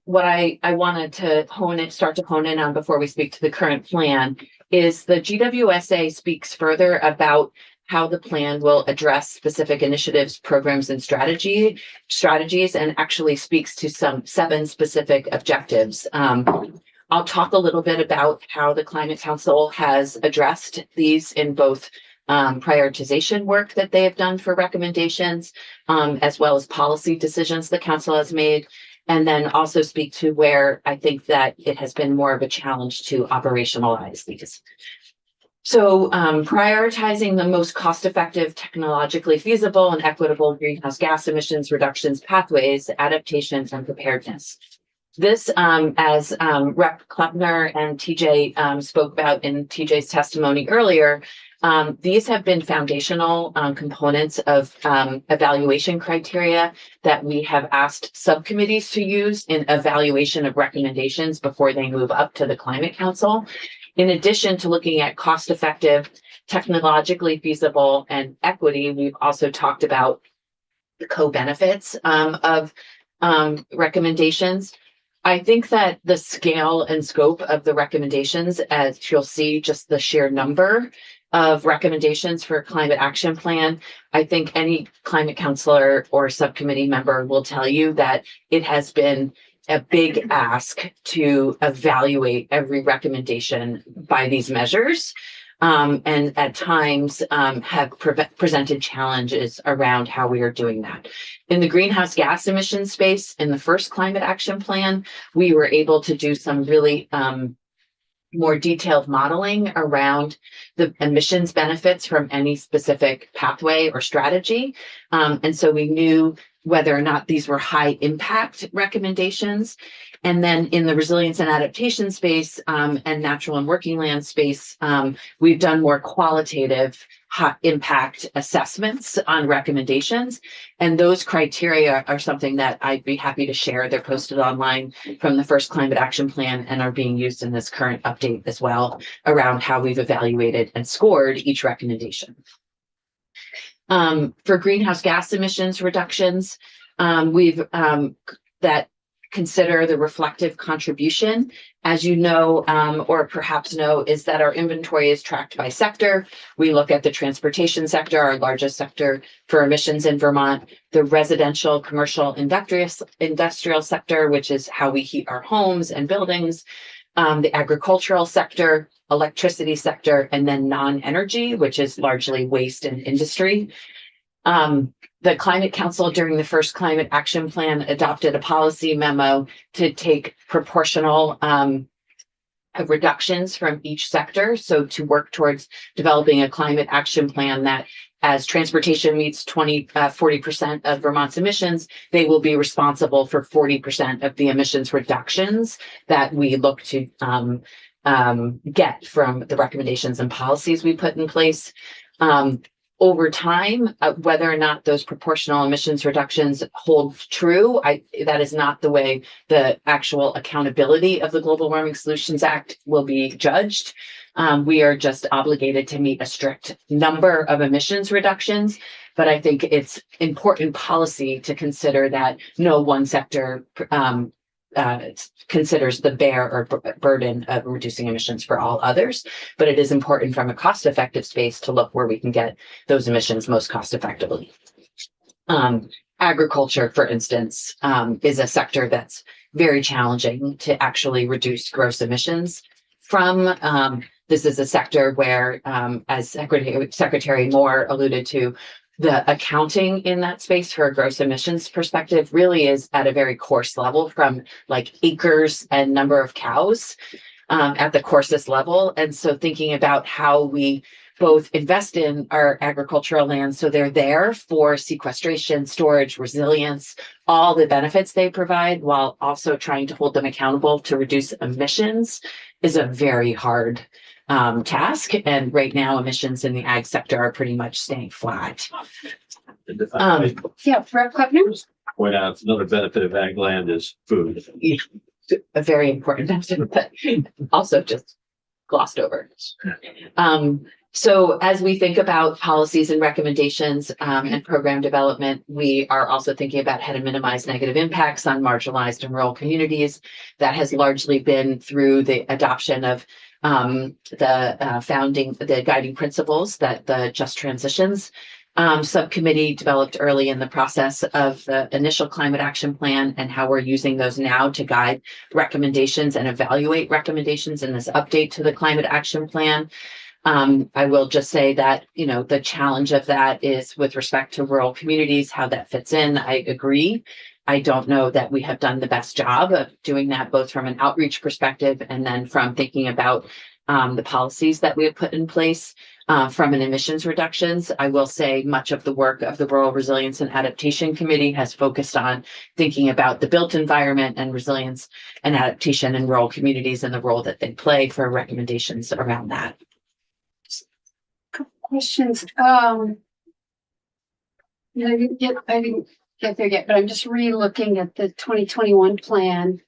what I wanted to start to hone in on before we speak to the current plan is the GWSA speaks further about how the plan will address specific initiatives, programs, and strategies, and actually speaks to some 7 specific objectives. I'll talk a little bit about how the Climate Council has addressed these in both prioritization work that they have done for recommendations, as well as policy decisions the council has made, and then also speak to where I think that it has been more of a challenge to operationalize these. So prioritizing the most cost-effective, technologically feasible, and equitable greenhouse gas emissions reductions pathways, adaptations, and preparedness. This, as Rep. Kleppner and TJ spoke about in TJ's testimony earlier, these have been foundational components of evaluation criteria that we have asked subcommittees to use in evaluation of recommendations before they move up to the Climate Council. In addition to looking at cost-effective, technologically feasible, and equity, we've also talked about the co-benefits of recommendations. I think that the scale and scope of the recommendations, as you'll see, just the sheer number of recommendations for a climate action plan, I think any climate counselor or subcommittee member will tell you that it has been a big ask to evaluate every recommendation by these measures. And at times have presented challenges around how we are doing that. In the greenhouse gas emission space, in the first climate action plan, we were able to do some really more detailed modeling around the emissions benefits from any specific pathway or strategy. And so we knew whether or not these were high impact recommendations. And then in the resilience and adaptation space and natural and working land space, we've done more qualitative high impact assessments on recommendations. And those criteria are something that I'd be happy to share. They're posted online from the first climate action plan and are being used in this current update as well around how we've evaluated and scored each recommendation. For greenhouse gas emissions reductions, we've that consider the reflective contribution. As you know, or perhaps know, is that our inventory is tracked by sector. We look at the transportation sector, our largest sector for emissions in Vermont, the residential, commercial, industrial sector, which is how we heat our homes and buildings, the agricultural sector, electricity sector, and then non-energy, which is largely waste and industry. The Climate Council during the first climate action plan adopted a policy memo to take proportional reductions from each sector. So to work towards developing a climate action plan that as transportation meets 40% of Vermont's emissions, they will be responsible for 40% of the emissions reductions that we look to get from the recommendations and policies we put in place. Over time, whether or not those proportional emissions reductions hold true, that is not the way the actual accountability of the Global Warming Solutions Act will be judged. We are just obligated to meet a strict number of emissions reductions, but I think it's important policy to consider that no one sector considers the bear or burden of reducing emissions for all others, but it is important from a cost-effective space to look where we can get those emissions most cost-effectively. Agriculture, for instance, is a sector that's very challenging to actually reduce gross emissions from. This is a sector where, as Secretary Moore alluded to, the accounting in that space for a gross emissions perspective really is at a very coarse level from like acres and number of cows. at the courses level. And so thinking about how we both invest in our agricultural lands so they're there for sequestration, storage, resilience, all the benefits they provide, while also trying to hold them accountable to reduce emissions is a very hard task. And right now, emissions in the ag sector are pretty much staying flat. Yeah, Rep. Kleppner? Point out another benefit of ag land is food. A very important benefit, but also just glossed over. So as we think about policies and recommendations and program development, we are also thinking about how to minimize negative impacts on marginalized and rural communities. That has largely been through the adoption of the guiding principles that the Just Transitions subcommittee developed early in the process of the initial climate action plan, and how we're using those now to guide recommendations and evaluate recommendations in this update to the climate action plan. I will just say that, you know, the challenge of that is with respect to rural communities, how that fits in. I agree. I don't know that we have done the best job of doing that, both from an outreach perspective and then from thinking about the policies that we have put in place from an emissions reductions. I will say much of the work of the Rural Resilience and Adaptation Committee has focused on thinking about the built environment and resilience and adaptation in rural communities and the role that they play for recommendations around that. Questions? I didn't get there yet, but I'm just re-looking at the 2021 plan.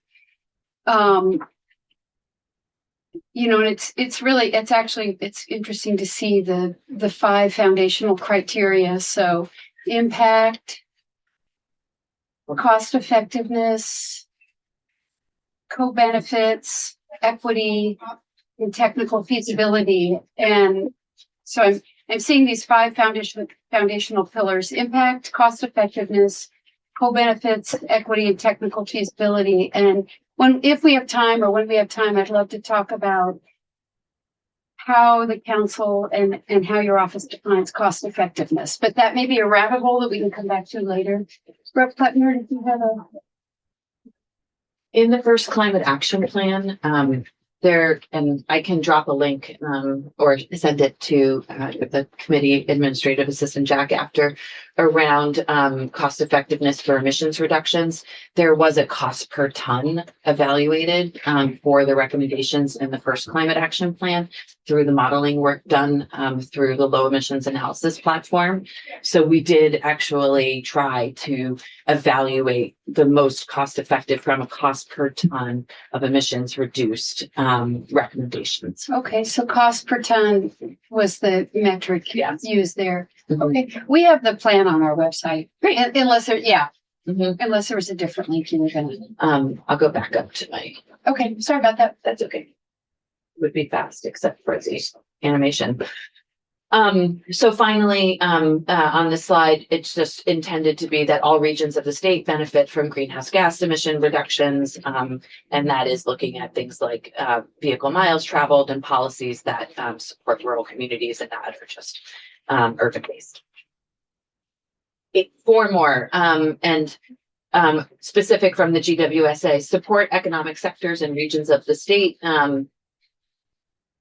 You know, and it's interesting to see the 5 foundational criteria. So impact, cost effectiveness, co-benefits, equity, and technical feasibility. And so I'm seeing these 5 foundational pillars: impact, cost effectiveness, co-benefits, equity, and technical feasibility. And if we have time, I'd love to talk about how the council and how your office defines cost effectiveness. But that may be a rabbit hole that we can come back to later. Rep. Kleppner, did you have In the first climate action plan, and I can drop a link or send it to the committee administrative assistant Jack after, around cost effectiveness for emissions reductions. There was a cost per ton evaluated for the recommendations in the first climate action plan through the modeling work done through the low emissions analysis platform. So we did actually try to evaluate the most cost effective from a cost per ton of emissions reduced recommendations. Okay, so cost per ton was the metric used there. Mhm. Okay, we have the plan on our website. Great. Unless there, Mhm. unless there was a different link you were gonna. I'll go back up to my, Okay, sorry about that. that's okay. Would be fast, except for the animation. So finally, on this slide, it's just intended to be that all regions of the state benefit from greenhouse gas emission reductions. And that is looking at things like vehicle miles traveled and policies that support rural communities and not are just urban based. 4 more, and specific from the GWSA, support economic sectors and regions of the state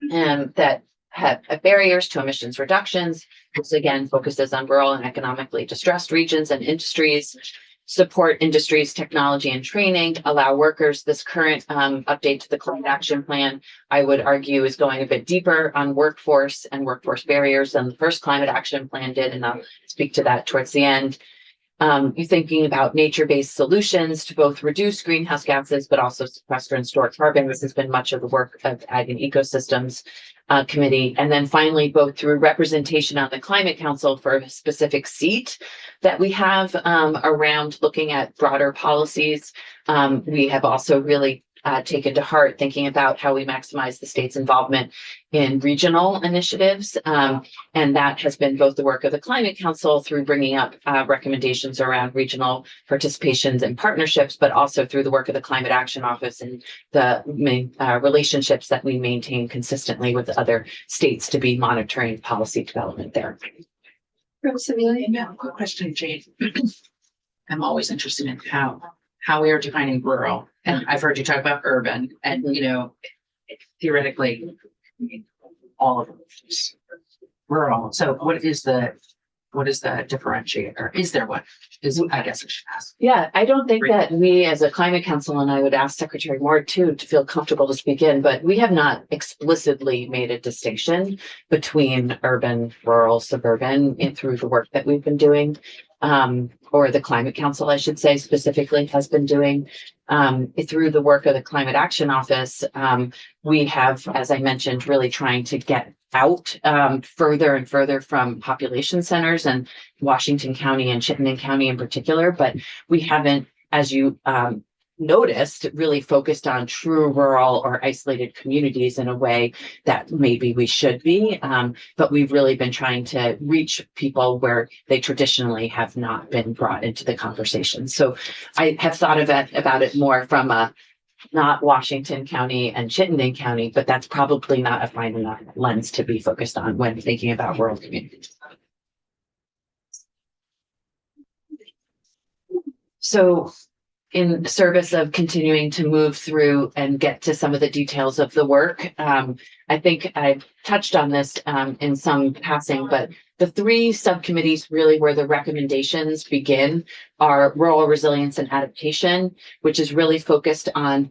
and that have barriers to emissions reductions. This again focuses on rural and economically distressed regions and industries. Support industries, technology, and training. Allow workers. This current update to the climate action plan, I would argue, is going a bit deeper on workforce and workforce barriers than the first climate action plan did, and I'll speak to that towards the end. You're thinking about nature-based solutions to both reduce greenhouse gases, but also sequester and store carbon. This has been much of the work of Ag and Ecosystems Committee. And then finally, both through representation on the Climate Council for a specific seat that we have around looking at broader policies. We have also really taken to heart thinking about how we maximize the state's involvement in regional initiatives. And that has been both the work of the Climate Council through bringing up recommendations around regional participations and partnerships, but also through the work of the Climate Action Office and the relationships that we maintain consistently with other states to be monitoring policy development there. Yeah, quick question, Jade. I'm always interested in how we are defining rural. And I've heard you talk about urban and, you know, theoretically, all of them. Rural. So what is the differentiator? Is there one? I guess I should ask. Yeah, I don't think that we as a climate council, and I would ask Secretary Moore too, to feel comfortable to speak in, but we have not explicitly made a distinction between urban, rural, suburban through the work that we've been doing. Or the Climate Council, I should say, specifically has been doing through the work of the Climate Action Office. We have, as I mentioned, really trying to get out further and further from population centers and Washington County and Chittenden County in particular, but we haven't, as you noticed, really focused on true rural or isolated communities in a way that maybe we should be. But we've really been trying to reach people where they traditionally have not been brought into the conversation. So I have thought about it more from a not Washington County and Chittenden County, but that's probably not a fine enough lens to be focused on when thinking about rural communities. So in service of continuing to move through and get to some of the details of the work, I think I've touched on this in some passing, but the three subcommittees really where the recommendations begin are rural resilience and adaptation, which is really focused on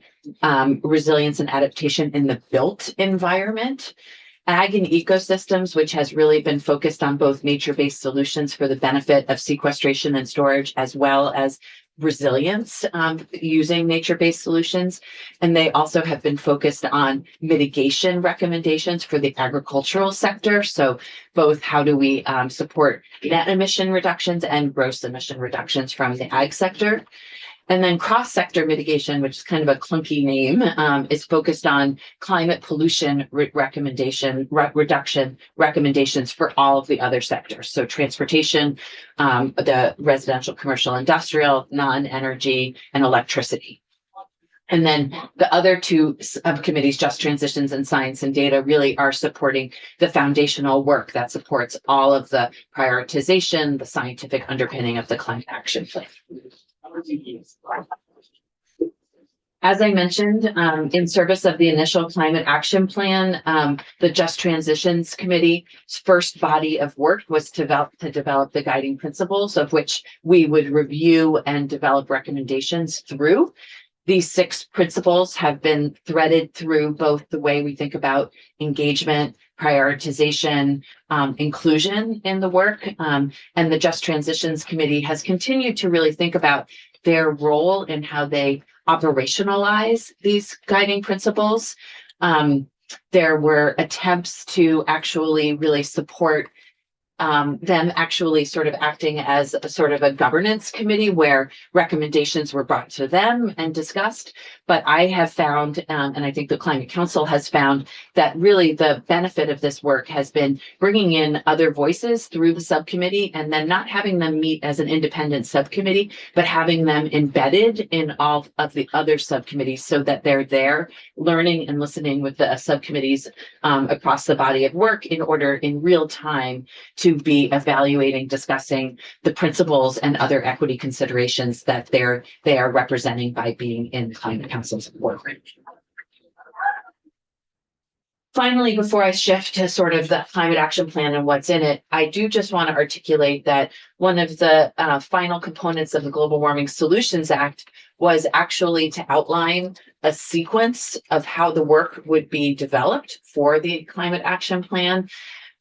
resilience and adaptation in the built environment. Ag and ecosystems, which has really been focused on both nature-based solutions for the benefit of sequestration and storage, as well as resilience using nature-based solutions. And they also have been focused on mitigation recommendations for the agricultural sector. So both how do we support net emission reductions and gross emission reductions from the ag sector. And then cross-sector mitigation, which is kind of a clunky name, is focused on climate pollution reduction recommendations for all of the other sectors. So transportation, the residential, commercial, industrial, non-energy, and electricity. And then the other two subcommittees, Just Transitions and Science and Data, really are supporting the foundational work that supports all of the prioritization, the scientific underpinning of the climate action plan. As I mentioned, in service of the initial climate action plan, the Just Transitions Committee's first body of work was to develop the guiding principles of which we would review and develop recommendations through. These 6 principles have been threaded through both the way we think about engagement, prioritization, inclusion in the work. And the Just Transitions Committee has continued to really think about their role in how they operationalize these guiding principles. There were attempts to actually really support them actually sort of acting as a sort of a governance committee where recommendations were brought to them and discussed. But I have found, and I think the Climate Council has found, that really the benefit of this work has been bringing in other voices through the subcommittee and then not having them meet as an independent subcommittee, but having them embedded in all of the other subcommittees so that they're there learning and listening with the subcommittees across the body of work in order in real time to be evaluating, discussing the principles and other equity considerations that they are representing by being in the Climate Council's work. Finally, before I shift to sort of the climate action plan and what's in it, I do just want to articulate that one of the final components of the Global Warming Solutions Act was actually to outline a sequence of how the work would be developed for the climate action plan.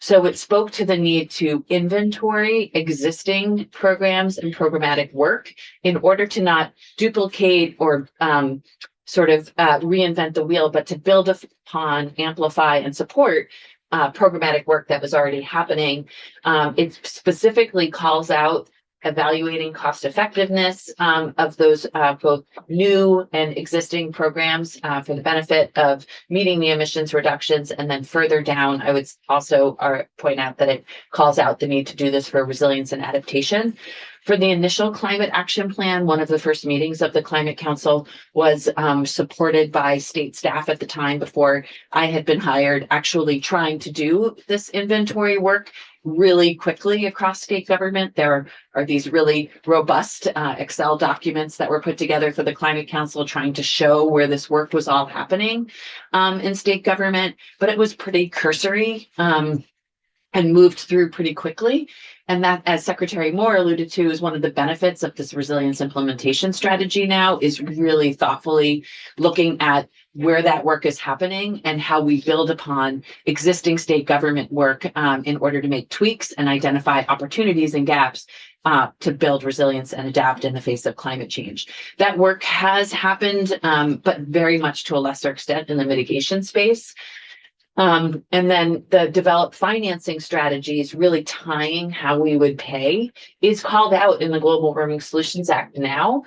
So it spoke to the need to inventory existing programs and programmatic work in order to not duplicate or reinvent the wheel, but to build upon, amplify, and support programmatic work that was already happening. It specifically calls out evaluating cost effectiveness of those both new and existing programs for the benefit of meeting the emissions reductions. And then further down, I would also point out that it calls out the need to do this for resilience and adaptation. For the initial climate action plan, one of the first meetings of the Climate Council was supported by state staff at the time before I had been hired, actually trying to do this inventory work really quickly across state government. There are these really robust Excel documents that were put together for the Climate Council trying to show where this work was all happening in state government, but it was pretty cursory and moved through pretty quickly. And that, as Secretary Moore alluded to, is one of the benefits of this resilience implementation strategy now, is really thoughtfully looking at where that work is happening and how we build upon existing state government work in order to make tweaks and identify opportunities and gaps to build resilience and adapt in the face of climate change. That work has happened, but very much to a lesser extent in the mitigation space. And then the develop financing strategies, really tying how we would pay, is called out in the Global Warming Solutions Act now,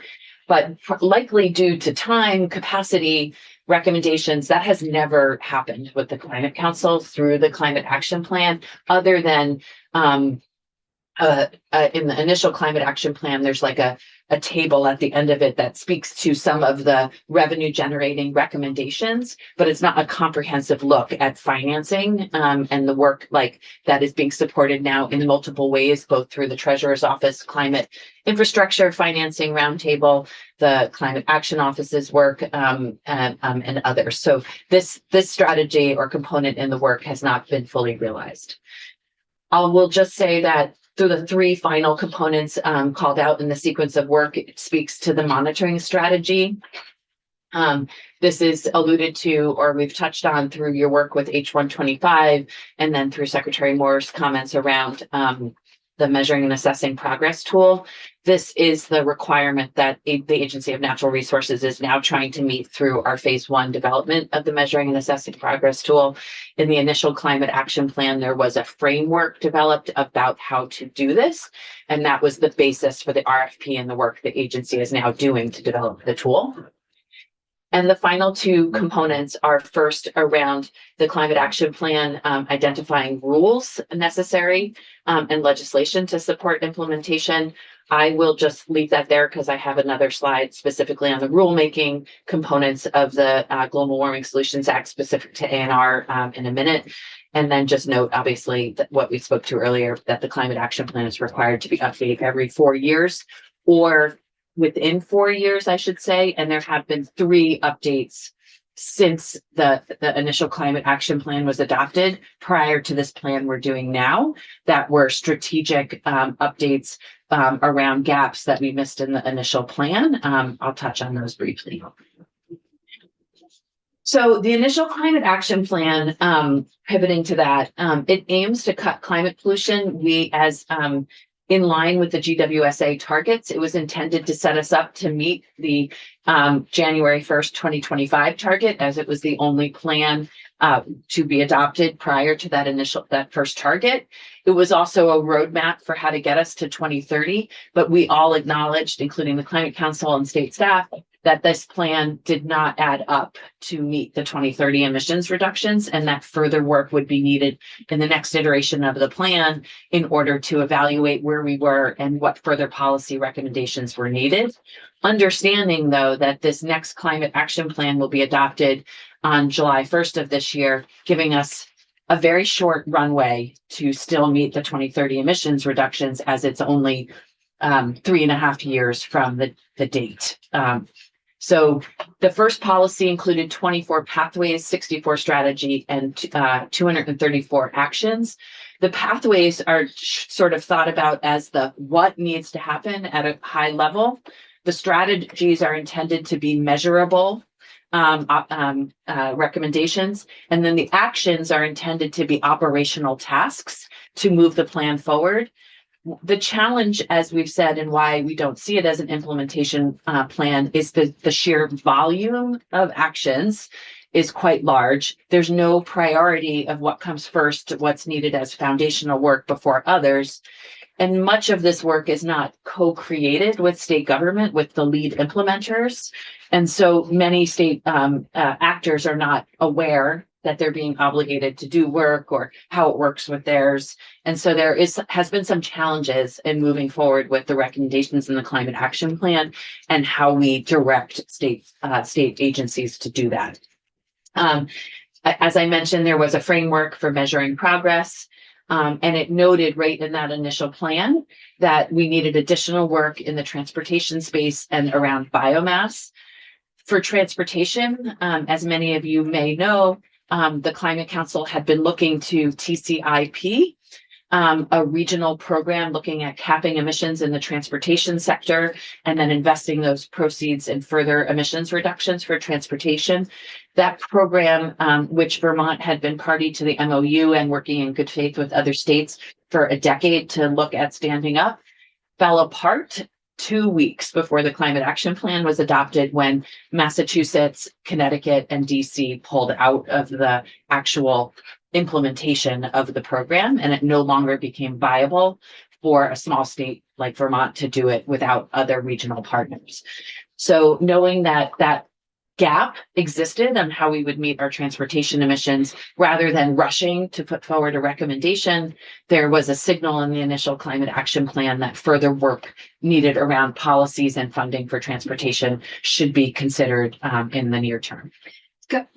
but likely due to time, capacity, recommendations, that has never happened with the Climate Council through the Climate Action Plan, other than in the initial Climate Action Plan, there's like a table at the end of it that speaks to some of the revenue generating recommendations, but it's not a comprehensive look at financing and the work like that is being supported now in multiple ways, both through the Treasurer's Office Climate Infrastructure Financing Roundtable, the Climate Action Office's work, and others. So this strategy or component in the work has not been fully realized. I will just say that through the three final components called out in the sequence of work, it speaks to the monitoring strategy. This is alluded to, or we've touched on through your work with H125, and then through Secretary Moore's comments around the measuring and assessing progress tool. This is the requirement that the Agency of Natural Resources is now trying to meet through our phase 1 development of the measuring and assessing progress tool. In the initial climate action plan, there was a framework developed about how to do this. And that was the basis for the RFP and the work the agency is now doing to develop the tool. And the final two components are first around the climate action plan, identifying rules necessary and legislation to support implementation. I will just leave that there because I have another slide specifically on the rulemaking components of the Global Warming Solutions Act specific to ANR in a minute. And then just note, obviously, that what we spoke to earlier, that the climate action plan is required to be updated every 4 years, or within 4 years, I should say. And there have been 3 updates since the initial climate action plan was adopted prior to this plan we're doing now, that were strategic updates around gaps that we missed in the initial plan. I'll touch on those briefly. So the initial climate action plan, pivoting to that, it aims to cut climate pollution. In line with the GWSA targets, it was intended to set us up to meet the January 1st, 2025 target, as it was the only plan to be adopted prior to that first target. It was also a roadmap for how to get us to 2030, but we all acknowledged, including the Climate Council and state staff, that this plan did not add up to meet the 2030 emissions reductions, and that further work would be needed in the next iteration of the plan in order to evaluate where we were and what further policy recommendations were needed. Understanding, though, that this next climate action plan will be adopted on July 1st of this year, giving us a very short runway to still meet the 2030 emissions reductions, as it's only 3.5 years from the date. So the first policy included 24 pathways, 64 strategy, and 234 actions. The pathways are sort of thought about as the what needs to happen at a high level. The strategies are intended to be measurable recommendations, and then the actions are intended to be operational tasks to move the plan forward. The challenge, as we've said, and why we don't see it as an implementation plan, is the sheer volume of actions is quite large. There's no priority of what comes first, what's needed as foundational work before others. And much of this work is not co-created with state government, with the lead implementers. And so many state actors are not aware that they're being obligated to do work or how it works with theirs. And so there has been some challenges in moving forward with the recommendations in the climate action plan and how we direct state agencies to do that. As I mentioned, there was a framework for measuring progress. And it noted right in that initial plan that we needed additional work in the transportation space and around biomass. For transportation, as many of you may know, the Climate Council had been looking to TCIP, a regional program looking at capping emissions in the transportation sector and then investing those proceeds in further emissions reductions for transportation. That program, which Vermont had been party to the MOU and working in good faith with other states for a decade to look at standing up, fell apart 2 weeks before the Climate Action Plan was adopted when Massachusetts, Connecticut, and DC pulled out of the actual implementation of the program, and it no longer became viable for a small state like Vermont to do it without other regional partners. So knowing that that gap existed on how we would meet our transportation emissions, rather than rushing to put forward a recommendation, there was a signal in the initial Climate Action Plan that further work needed around policies and funding for transportation should be considered in the near term.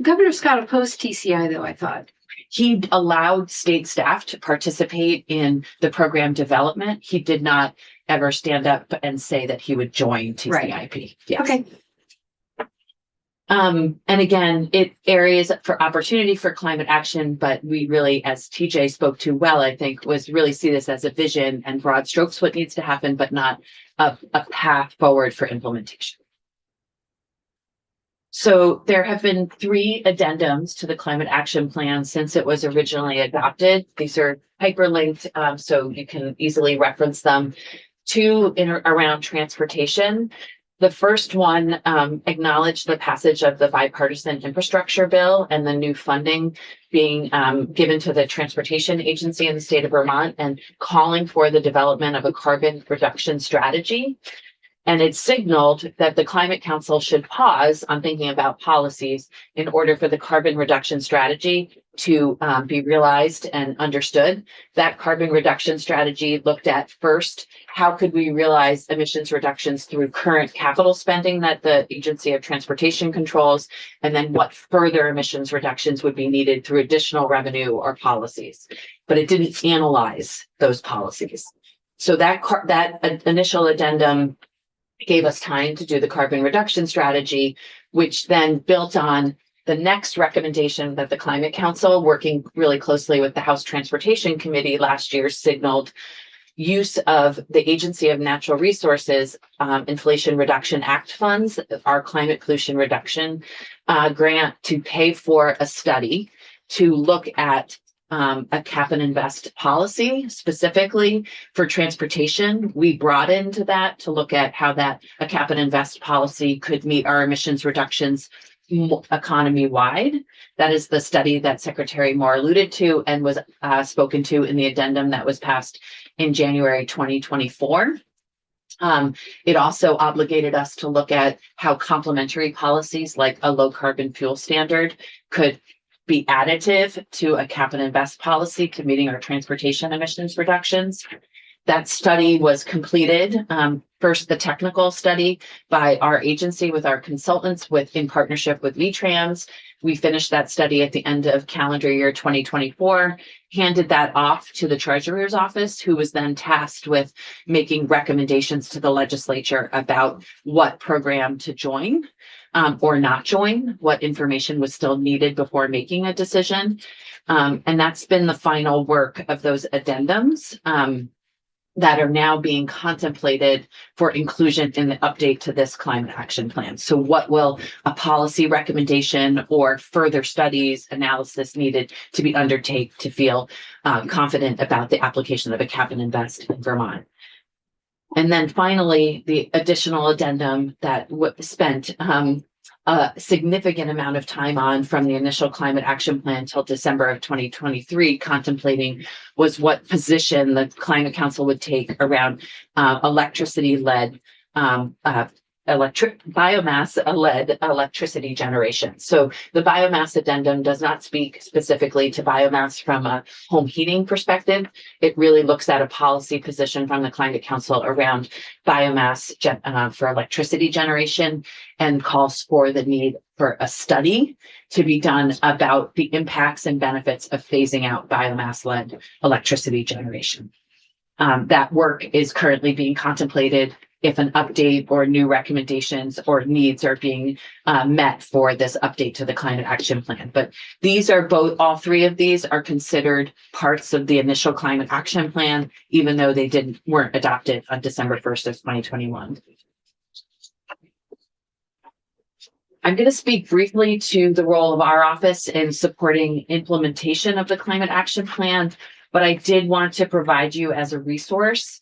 Governor Scott opposed TCI, though, I thought. He allowed state staff to participate in the program development. He did not ever stand up and say that he would join TCIP. Yes. Okay. And again, it areas for opportunity for climate action, but we really, as TJ spoke to well, I think, was really see this as a vision and broad strokes what needs to happen, but not a path forward for implementation. So there have been 3 addendums to the Climate Action Plan since it was originally adopted. These are hyperlinked, so you can easily reference them. 2 around transportation. The first one acknowledged the passage of the bipartisan infrastructure bill and the new funding being given to the transportation agency in the state of Vermont and calling for the development of a carbon reduction strategy. And it signaled that the Climate Council should pause on thinking about policies in order for the carbon reduction strategy to be realized and understood. That carbon reduction strategy looked at first, how could we realize emissions reductions through current capital spending that the Agency of Transportation controls, and then what further emissions reductions would be needed through additional revenue or policies. But it didn't analyze those policies. So that initial addendum gave us time to do the carbon reduction strategy, which then built on the next recommendation that the Climate Council, working really closely with the House Transportation Committee last year, signaled use of the Agency of Natural Resources Inflation Reduction Act funds, our climate pollution reduction grant, to pay for a study to look at a cap and invest policy specifically for transportation. We brought into that to look at how that a cap and invest policy could meet our emissions reductions economy wide. That is the study that Secretary Moore alluded to and was spoken to in the addendum that was passed in January 2024. It also obligated us to look at how complementary policies like a low carbon fuel standard could be additive to a cap and invest policy to meeting our transportation emissions reductions. That study was completed. First, the technical study by our agency with our consultants in partnership with VTrans. We finished that study at the end of calendar year 2024, handed that off to the Treasurer's office, who was then tasked with making recommendations to the legislature about what program to join or not join, what information was still needed before making a decision. And that's been the final work of those addendums that are now being contemplated for inclusion in the update to this climate action plan. So what will a policy recommendation or further studies, analysis needed to be undertaken to feel confident about the application of a cap and invest in Vermont? And then finally, the additional addendum that spent a significant amount of time on from the initial climate action plan till December of 2023 contemplating was what position the Climate Council would take around electricity-led biomass-led electricity generation. So the biomass addendum does not speak specifically to biomass from a home heating perspective. It really looks at a policy position from the Climate Council around biomass for electricity generation and calls for the need for a study to be done about the impacts and benefits of phasing out biomass-led electricity generation. That work is currently being contemplated if an update or new recommendations or needs are being met for this update to the climate action plan. But these are all three of these are considered parts of the initial climate action plan, even though they weren't adopted on December 1st of 2021. I'm going to speak briefly to the role of our office in supporting implementation of the climate action plan, but I did want to provide you as a resource.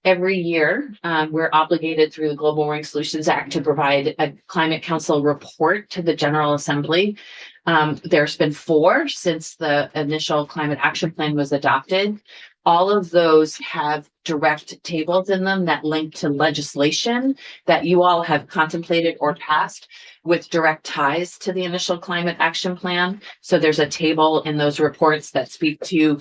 Every year, we're obligated through the Global Warming Solutions Act to provide a Climate Council report to the General Assembly. There's been 4 since the initial climate action plan was adopted. All of those have direct tables in them that link to legislation that you all have contemplated or passed with direct ties to the initial climate action plan. So there's a table in those reports that speak to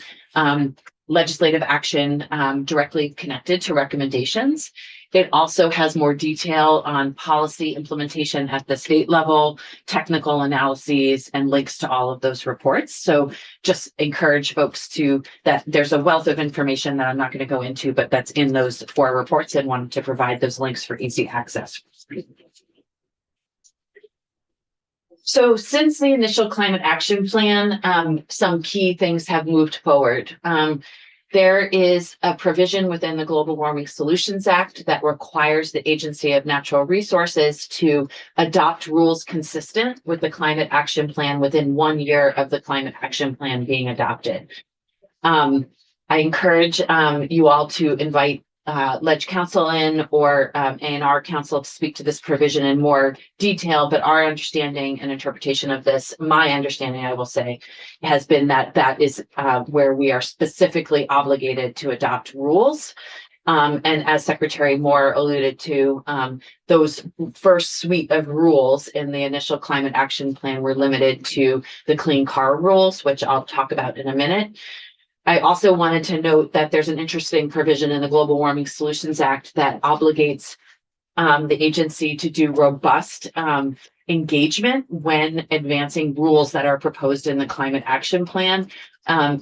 legislative action directly connected to recommendations. It also has more detail on policy implementation at the state level, technical analyses, and links to all of those reports. So just encourage folks that there's a wealth of information that I'm not going to go into, but that's in those 4 reports, and wanted to provide those links for easy access. So since the initial climate action plan, some key things have moved forward. There is a provision within the Global Warming Solutions Act that requires the Agency of Natural Resources to adopt rules consistent with the climate action plan within 1 year of the climate action plan being adopted. I encourage you all to invite Ledge Council in or A&R Council to speak to this provision in more detail, but our understanding and interpretation of this, my understanding, I will say, has been that that is where we are specifically obligated to adopt rules. And as Secretary Moore alluded to, those first suite of rules in the initial climate action plan were limited to the clean car rules, which I'll talk about in a minute. I also wanted to note that there's an interesting provision in the Global Warming Solutions Act that obligates the agency to do robust engagement when advancing rules that are proposed in the climate action plan.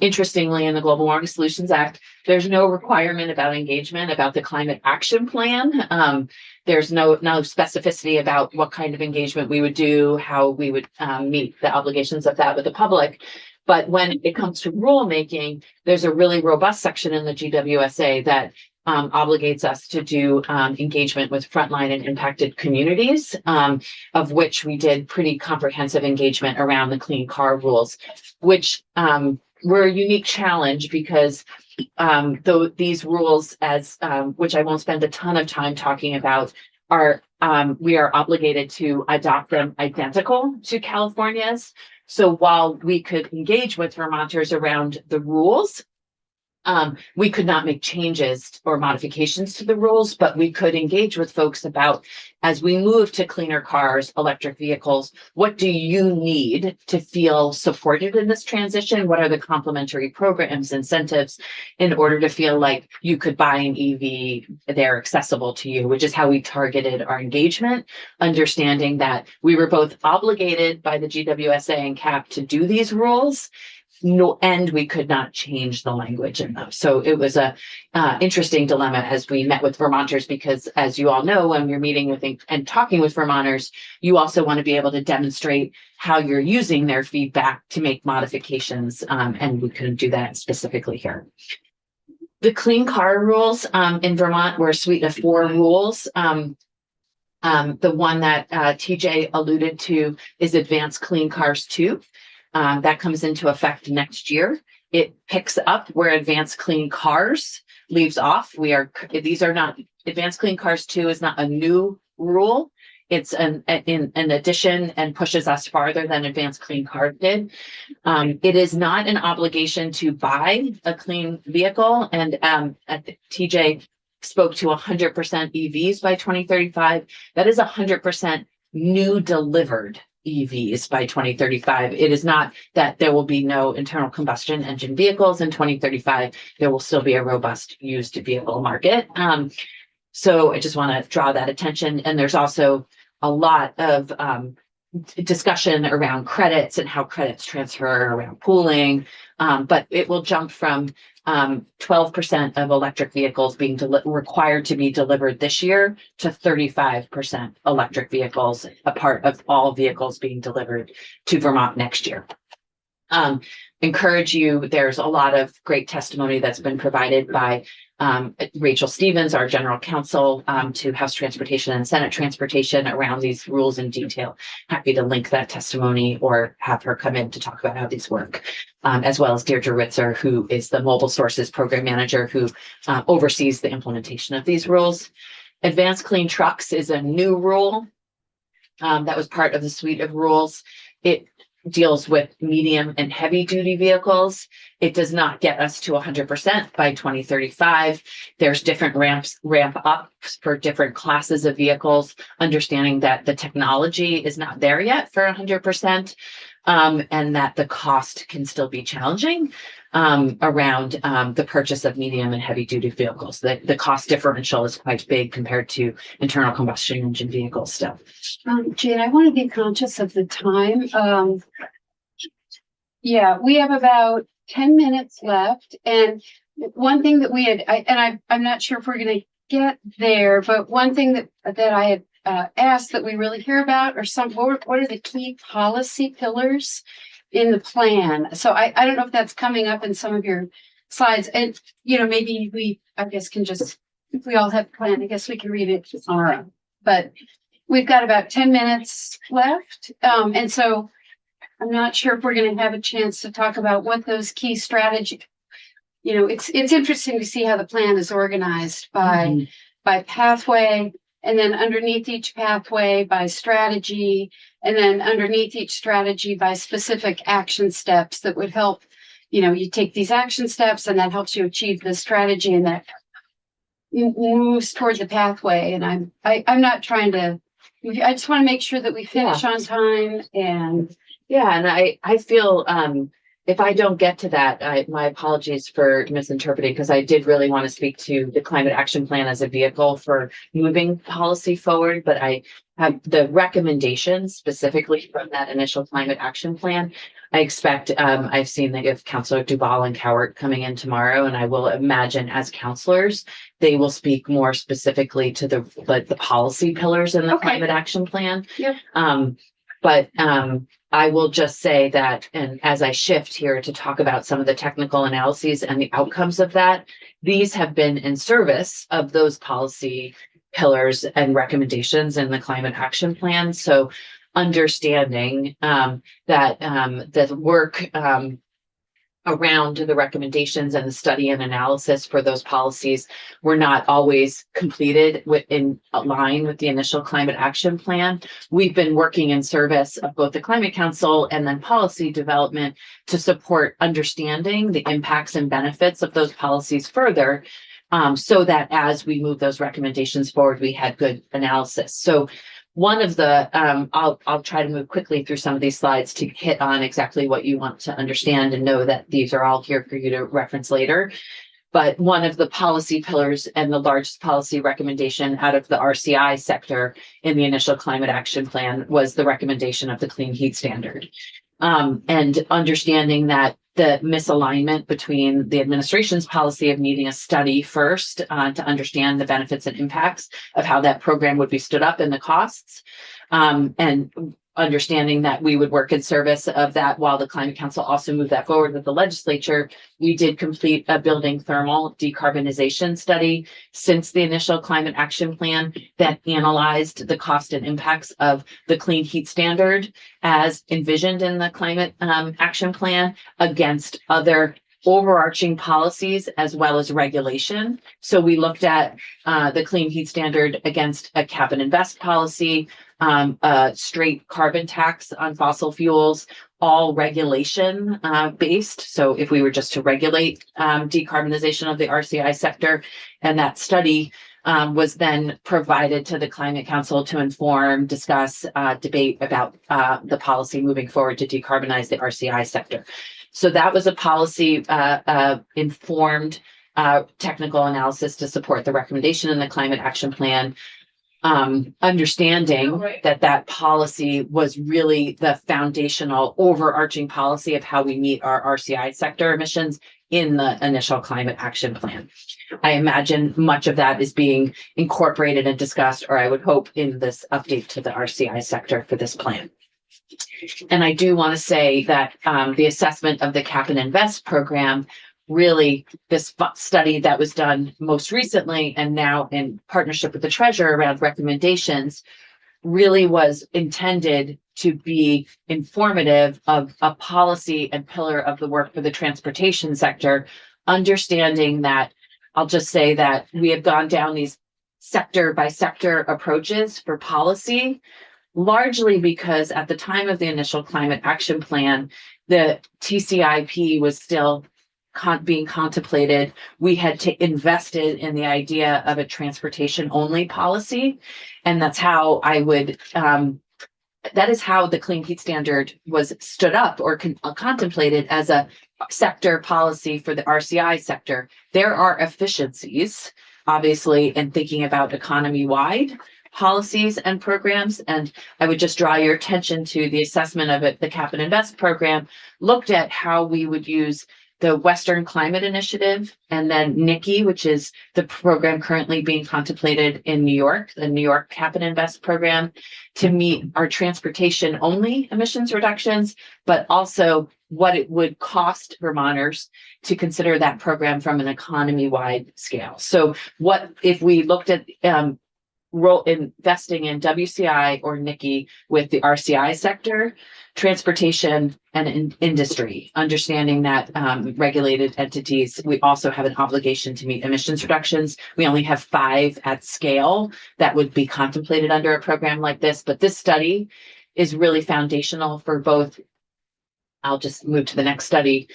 Interestingly, in the Global Warming Solutions Act, there's no requirement about engagement about the climate action plan. There's no specificity about what kind of engagement we would do, how we would meet the obligations of that with the public. But when it comes to rulemaking, there's a really robust section in the GWSA that obligates us to do engagement with frontline and impacted communities, of which we did pretty comprehensive engagement around the clean car rules, which were a unique challenge because though these rules, as which I won't spend a ton of time talking about, are we are obligated to adopt them identical to California's. So while we could engage with Vermonters around the rules, we could not make changes or modifications to the rules, but we could engage with folks about, as we move to cleaner cars, electric vehicles, what do you need to feel supported in this transition? What are the complementary programs, incentives in order to feel like you could buy an EV, they're accessible to you, which is how we targeted our engagement, understanding that we were both obligated by the GWSA and CAP to do these rules, and we could not change the language in them. So it was a interesting dilemma as we met with Vermonters, because as you all know, when you're meeting with and talking with Vermonters, you also want to be able to demonstrate how you're using their feedback to make modifications, and we couldn't do that specifically here. The clean car rules in Vermont were a suite of 4 rules. The one that TJ alluded to is Advanced Clean Cars 2. That comes into effect next year. It picks up where Advanced Clean Cars leaves off. These are not, Advanced Clean Cars 2 is not a new rule. It's an addition and pushes us farther than Advanced Clean Cars did. It is not an obligation to buy a clean vehicle. And TJ spoke to 100% EVs by 2035. That is 100% new delivered EVs by 2035. It is not that there will be no internal combustion engine vehicles in 2035. There will still be a robust used vehicle market. So I just want to draw that attention. And there's also a lot of discussion around credits and how credits transfer around pooling. But it will jump from 12% of electric vehicles being required to be delivered this year to 35% electric vehicles, a part of all vehicles being delivered to Vermont next year. Encourage you, there's a lot of great testimony that's been provided by Rachel Stevens, our general counsel, to House Transportation and Senate Transportation around these rules in detail. Happy to link that testimony or have her come in to talk about how these work, as well as Deirdre Ritzer, who is the Mobile Sources Program Manager who oversees the implementation of these rules. Advanced Clean Trucks is a new rule that was part of the suite of rules. It deals with medium and heavy duty vehicles. It does not get us to 100% by 2035. There's different ramp ups for different classes of vehicles, understanding that the technology is not there yet for 100%, and that the cost can still be challenging around the purchase of medium and heavy duty vehicles. The cost differential is quite big compared to internal combustion engine vehicles still. Jane, I want to be conscious of the time. Yeah, we have about 10 minutes left. And one thing that we had, I'm not sure if we're going to get there, but one thing that I had asked that we really hear about are what are the key policy pillars in the plan? So I don't know if that's coming up in some of your slides. And, maybe I guess if we all have a plan, I guess we can read it tomorrow. But we've got about 10 minutes left. And so I'm not sure if we're going to have a chance to talk about what those key strategies, it's interesting to see how the plan is organized by pathway, and then underneath each pathway by strategy, and then underneath each strategy by specific action steps that would help, you take these action steps and that helps you achieve the strategy and that moves toward the pathway. And I'm not trying to, I just want to make sure that we finish on time and. Yeah, and I feel if I don't get to that, my apologies for misinterpreting, because I did really want to speak to the climate action plan as a vehicle for moving policy forward, but I have the recommendations specifically from that initial climate action plan. I expect I've seen that if Councilor Duvall and Cowart coming in tomorrow, and I will imagine as counselors, they will speak more specifically to the policy pillars in the climate action plan. Yep. But I will just say that, and as I shift here to talk about some of the technical analyses and the outcomes of that, these have been in service of those policy pillars and recommendations in the climate action plan. So understanding that the work around the recommendations and the study and analysis for those policies were not always completed in line with the initial climate action plan. We've been working in service of both the Climate Council and then policy development to support understanding the impacts and benefits of those policies further, so that as we move those recommendations forward, we had good analysis. So one of the, I'll try to move quickly through some of these slides to hit on exactly what you want to understand and know that these are all here for you to reference later. But one of the policy pillars and the largest policy recommendation out of the RCI sector in the initial climate action plan was the recommendation of the clean heat standard. And understanding that the misalignment between the administration's policy of needing a study first to understand the benefits and impacts of how that program would be stood up and the costs, and understanding that we would work in service of that while the Climate Council also moved that forward with the legislature. We did complete a building thermal decarbonization study since the initial climate action plan that analyzed the cost and impacts of the clean heat standard as envisioned in the climate action plan against other overarching policies as well as regulation. So we looked at the clean heat standard against a cap and invest policy, a straight carbon tax on fossil fuels, all regulation based. So if we were just to regulate decarbonization of the RCI sector, and that study was then provided to the Climate Council to inform, discuss, debate about the policy moving forward to decarbonize the RCI sector. So that was a policy informed technical analysis to support the recommendation in the Climate Action Plan. Understanding that policy was really the foundational overarching policy of how we meet our RCI sector emissions in the initial Climate Action Plan. I imagine much of that is being incorporated and discussed, or I would hope, in this update to the RCI sector for this plan. And I do want to say that the assessment of the Cap and Invest program, really this study that was done most recently and now in partnership with the treasurer around recommendations, really was intended to be informative of a policy and pillar of the work for the transportation sector, understanding that I'll just say that we have gone down these sector by sector approaches for policy, largely because at the time of the initial Climate Action Plan, the TCIP was still being contemplated. We had invested in the idea of a transportation only policy. And that's how I would, that is how the Clean Heat Standard was stood up or contemplated as a sector policy for the RCI sector. There are efficiencies, obviously, in thinking about economy-wide policies and programs. And I would just draw your attention to the assessment of it. The Cap and Invest program looked at how we would use the Western Climate Initiative, and then NICI, which is the program currently being contemplated in New York, the New York Cap and Invest program, to meet our transportation only emissions reductions, but also what it would cost Vermonters to consider that program from an economy-wide scale. So what if we looked at investing in WCI or NICI with the RCI sector, transportation, and industry, understanding that regulated entities, we also have an obligation to meet emissions reductions. We only have 5 at scale that would be contemplated under a program like this, but this study is really foundational for both. I'll just move to the next study.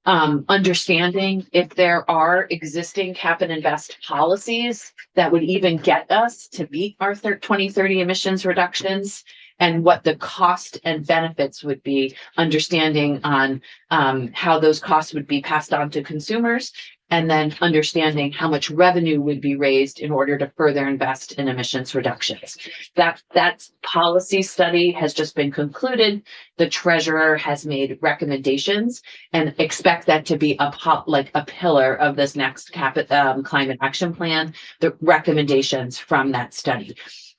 Understanding if there are existing Cap and Invest policies that would even get us to meet our 2030 emissions reductions, and what the cost and benefits would be, understanding on how those costs would be passed on to consumers, and then understanding how much revenue would be raised in order to further invest in emissions reductions. That policy study has just been concluded. The treasurer has made recommendations, and expect that to be a pillar of this next Climate Action Plan, the recommendations from that study,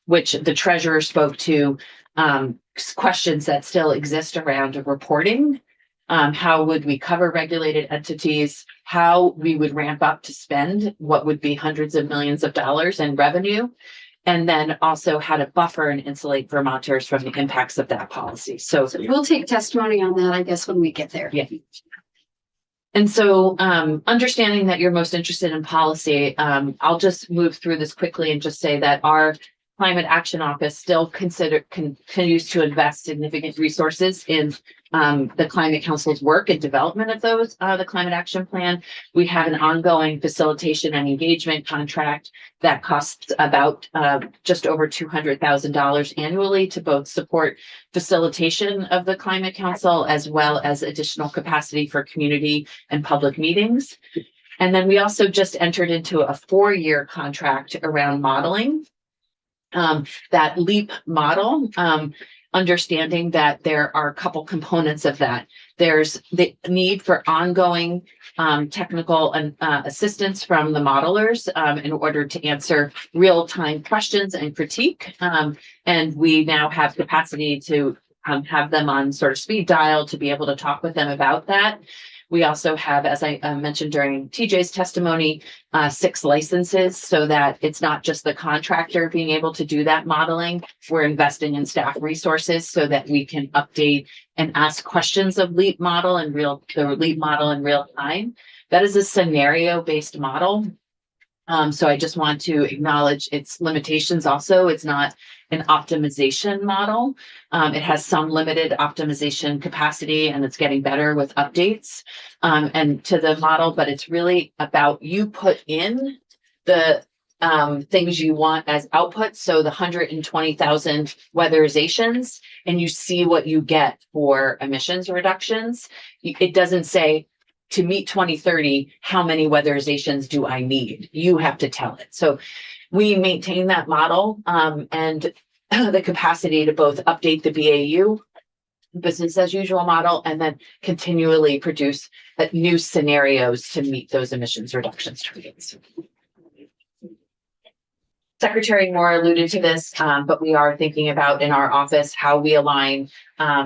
which the treasurer spoke to questions that still exist around reporting. How would we cover regulated entities? How we would ramp up to spend what would be hundreds of millions of dollars in revenue, and then also how to buffer and insulate Vermonters from the impacts of that policy. So we'll take testimony on that, I guess, when we get there. Yeah. And so understanding that you're most interested in policy, I'll just move through this quickly and just say that our Climate Action Office still continues to invest significant resources in the Climate Council's work and development of those, the Climate Action Plan. We have an ongoing facilitation and engagement contract that costs about just over $200,000 annually to both support facilitation of the Climate Council as well as additional capacity for community and public meetings. And then we also just entered into a 4-year contract around modeling. That LEAP model, understanding that there are a couple components of that. There's the need for ongoing technical and assistance from the modelers in order to answer real-time questions and critique. And we now have capacity to have them on sort of speed dial to be able to talk with them about that. We also have, as I mentioned during TJ's testimony, 6 licenses, so that it's not just the contractor being able to do that modeling. We're investing in staff resources so that we can update and ask questions of LEAP model and the LEAP model in real time. That is a scenario-based model. So I just want to acknowledge its limitations also. It's not an optimization model. It has some limited optimization capacity and it's getting better with updates and to the model, but it's really about you put in the things you want as output. So the 120,000 weatherizations, and you see what you get for emissions reductions. It doesn't say, to meet 2030, how many weatherizations do I need? You have to tell it. So we maintain that model and the capacity to both update the BAU, business as usual model, and then continually produce new scenarios to meet those emissions reductions targets. Secretary Moore alluded to this, but we are thinking about in our office how we align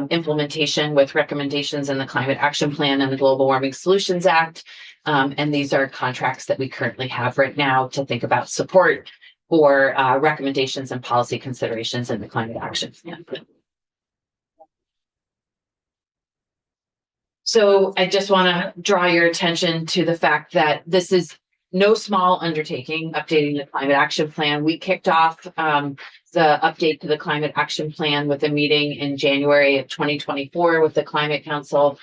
implementation with recommendations in the Climate Action Plan and the Global Warming Solutions Act. And these are contracts that we currently have right now to think about support for recommendations and policy considerations in the Climate Action Plan. So I just want to draw your attention to the fact that this is no small undertaking, updating the Climate Action Plan. We kicked off the update to the Climate Action Plan with a meeting in January of 2024 with the Climate Council.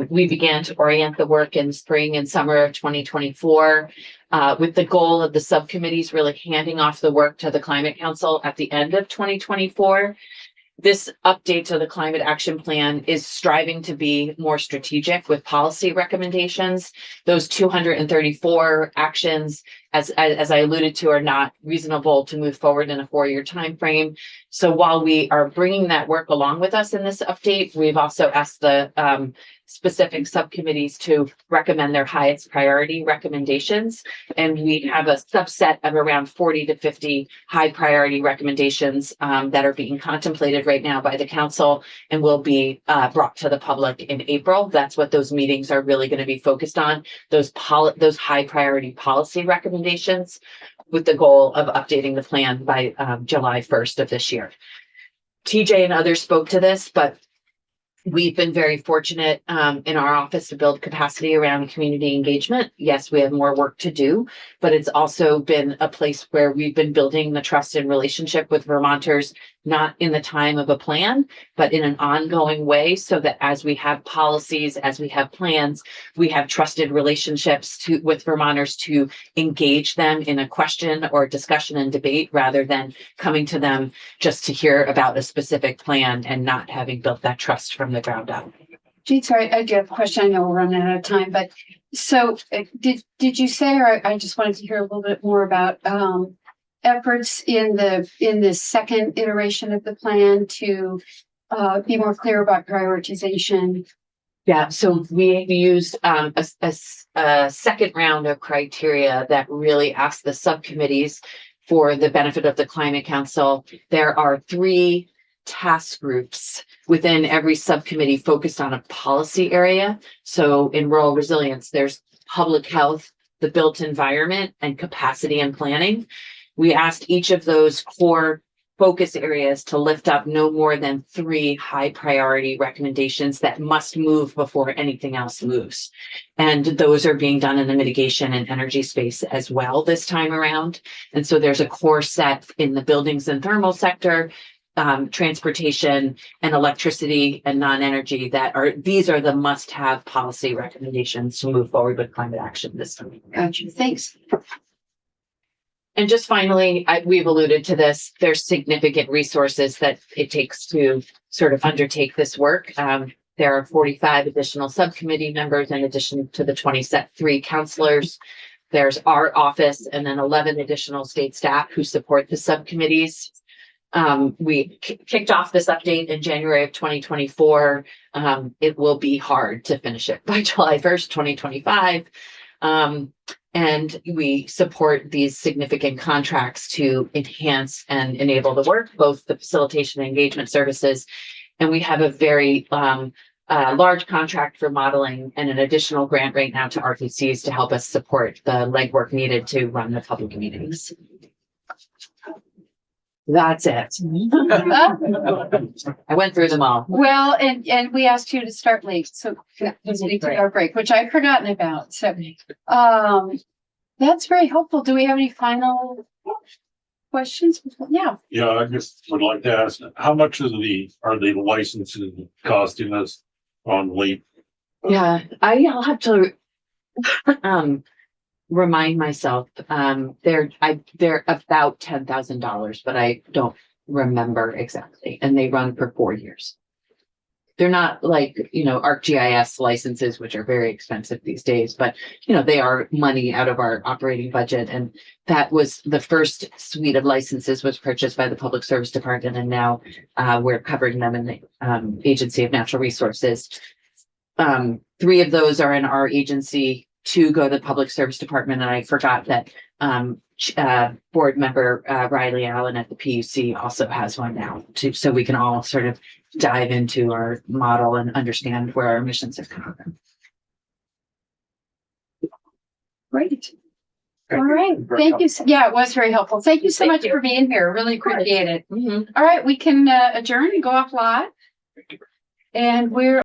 We began to orient the work in spring and summer of 2024 with the goal of the subcommittees really handing off the work to the Climate Council at the end of 2024. This update to the Climate Action Plan is striving to be more strategic with policy recommendations. Those 234 actions, as I alluded to, are not reasonable to move forward in a 4-year time frame. So while we are bringing that work along with us in this update, we've also asked the specific subcommittees to recommend their highest priority recommendations. And we have a subset of around 40 to 50 high priority recommendations that are being contemplated right now by the council and will be brought to the public in April. That's what those meetings are really going to be focused on, those high priority policy recommendations, with the goal of updating the plan by July 1st of this year. TJ and others spoke to this, but we've been very fortunate in our office to build capacity around community engagement. Yes, we have more work to do, but it's also been a place where we've been building the trust and relationship with Vermonters, not in the time of a plan, but in an ongoing way, so that as we have policies, as we have plans, we have trusted relationships with Vermonters to engage them in a question or discussion and debate, rather than coming to them just to hear about a specific plan and not having built that trust from the ground up. Gee, sorry, I do have a question. I know we're running out of time, but so did you say, or I just wanted to hear a little bit more about efforts in the second iteration of the plan to be more clear about prioritization? Yeah, so we used a second round of criteria that really asked the subcommittees for the benefit of the Climate Council. There are 3 task groups within every subcommittee focused on a policy area. So in rural resilience, there's public health, the built environment, and capacity and planning. We asked each of those core focus areas to lift up no more than 3 high priority recommendations that must move before anything else moves. And those are being done in the mitigation and energy space as well this time around. And so there's a core set in the buildings and thermal sector, transportation and electricity and non-energy these are the must-have policy recommendations to move forward with climate action this time. Gotcha. Thanks. And just finally, we've alluded to this, there's significant resources that it takes to sort of undertake this work. There are 45 additional subcommittee members in addition to the 23 counselors. There's our office and then 11 additional state staff who support the subcommittees. We kicked off this update in January of 2024. It will be hard to finish it by July 1st, 2025. And we support these significant contracts to enhance and enable the work, both the facilitation and engagement services. And we have a very large contract for modeling and an additional grant right now to RTCs to help us support the legwork needed to run the public meetings. That's it. I went through them all. Well, and we asked you to start late, so we take our break, which I've forgotten about. So, That's very helpful. Do we have any final questions? Yeah, Yeah, I just would like to ask, how much are the licenses costing us on late? Yeah, I'll have to remind myself, they're about $10,000, but I don't remember exactly, and they run for 4 years. They're not like, ArcGIS licenses, which are very expensive these days, but they are money out of our operating budget. And that was the first suite of licenses was purchased by the Public Service Department. And now we're covering them in the Agency of Natural Resources. 3 of those are in our agency, 2 go to the Public Service Department. And I forgot that board member Riley Allen at the PUC also has one now too, so we can all sort of dive into our model and understand where our emissions are coming from. great. All right. Thank you. Yeah, it was very helpful. Thank you so much for being here. Really appreciate it. All right. We can adjourn and go off live. And we're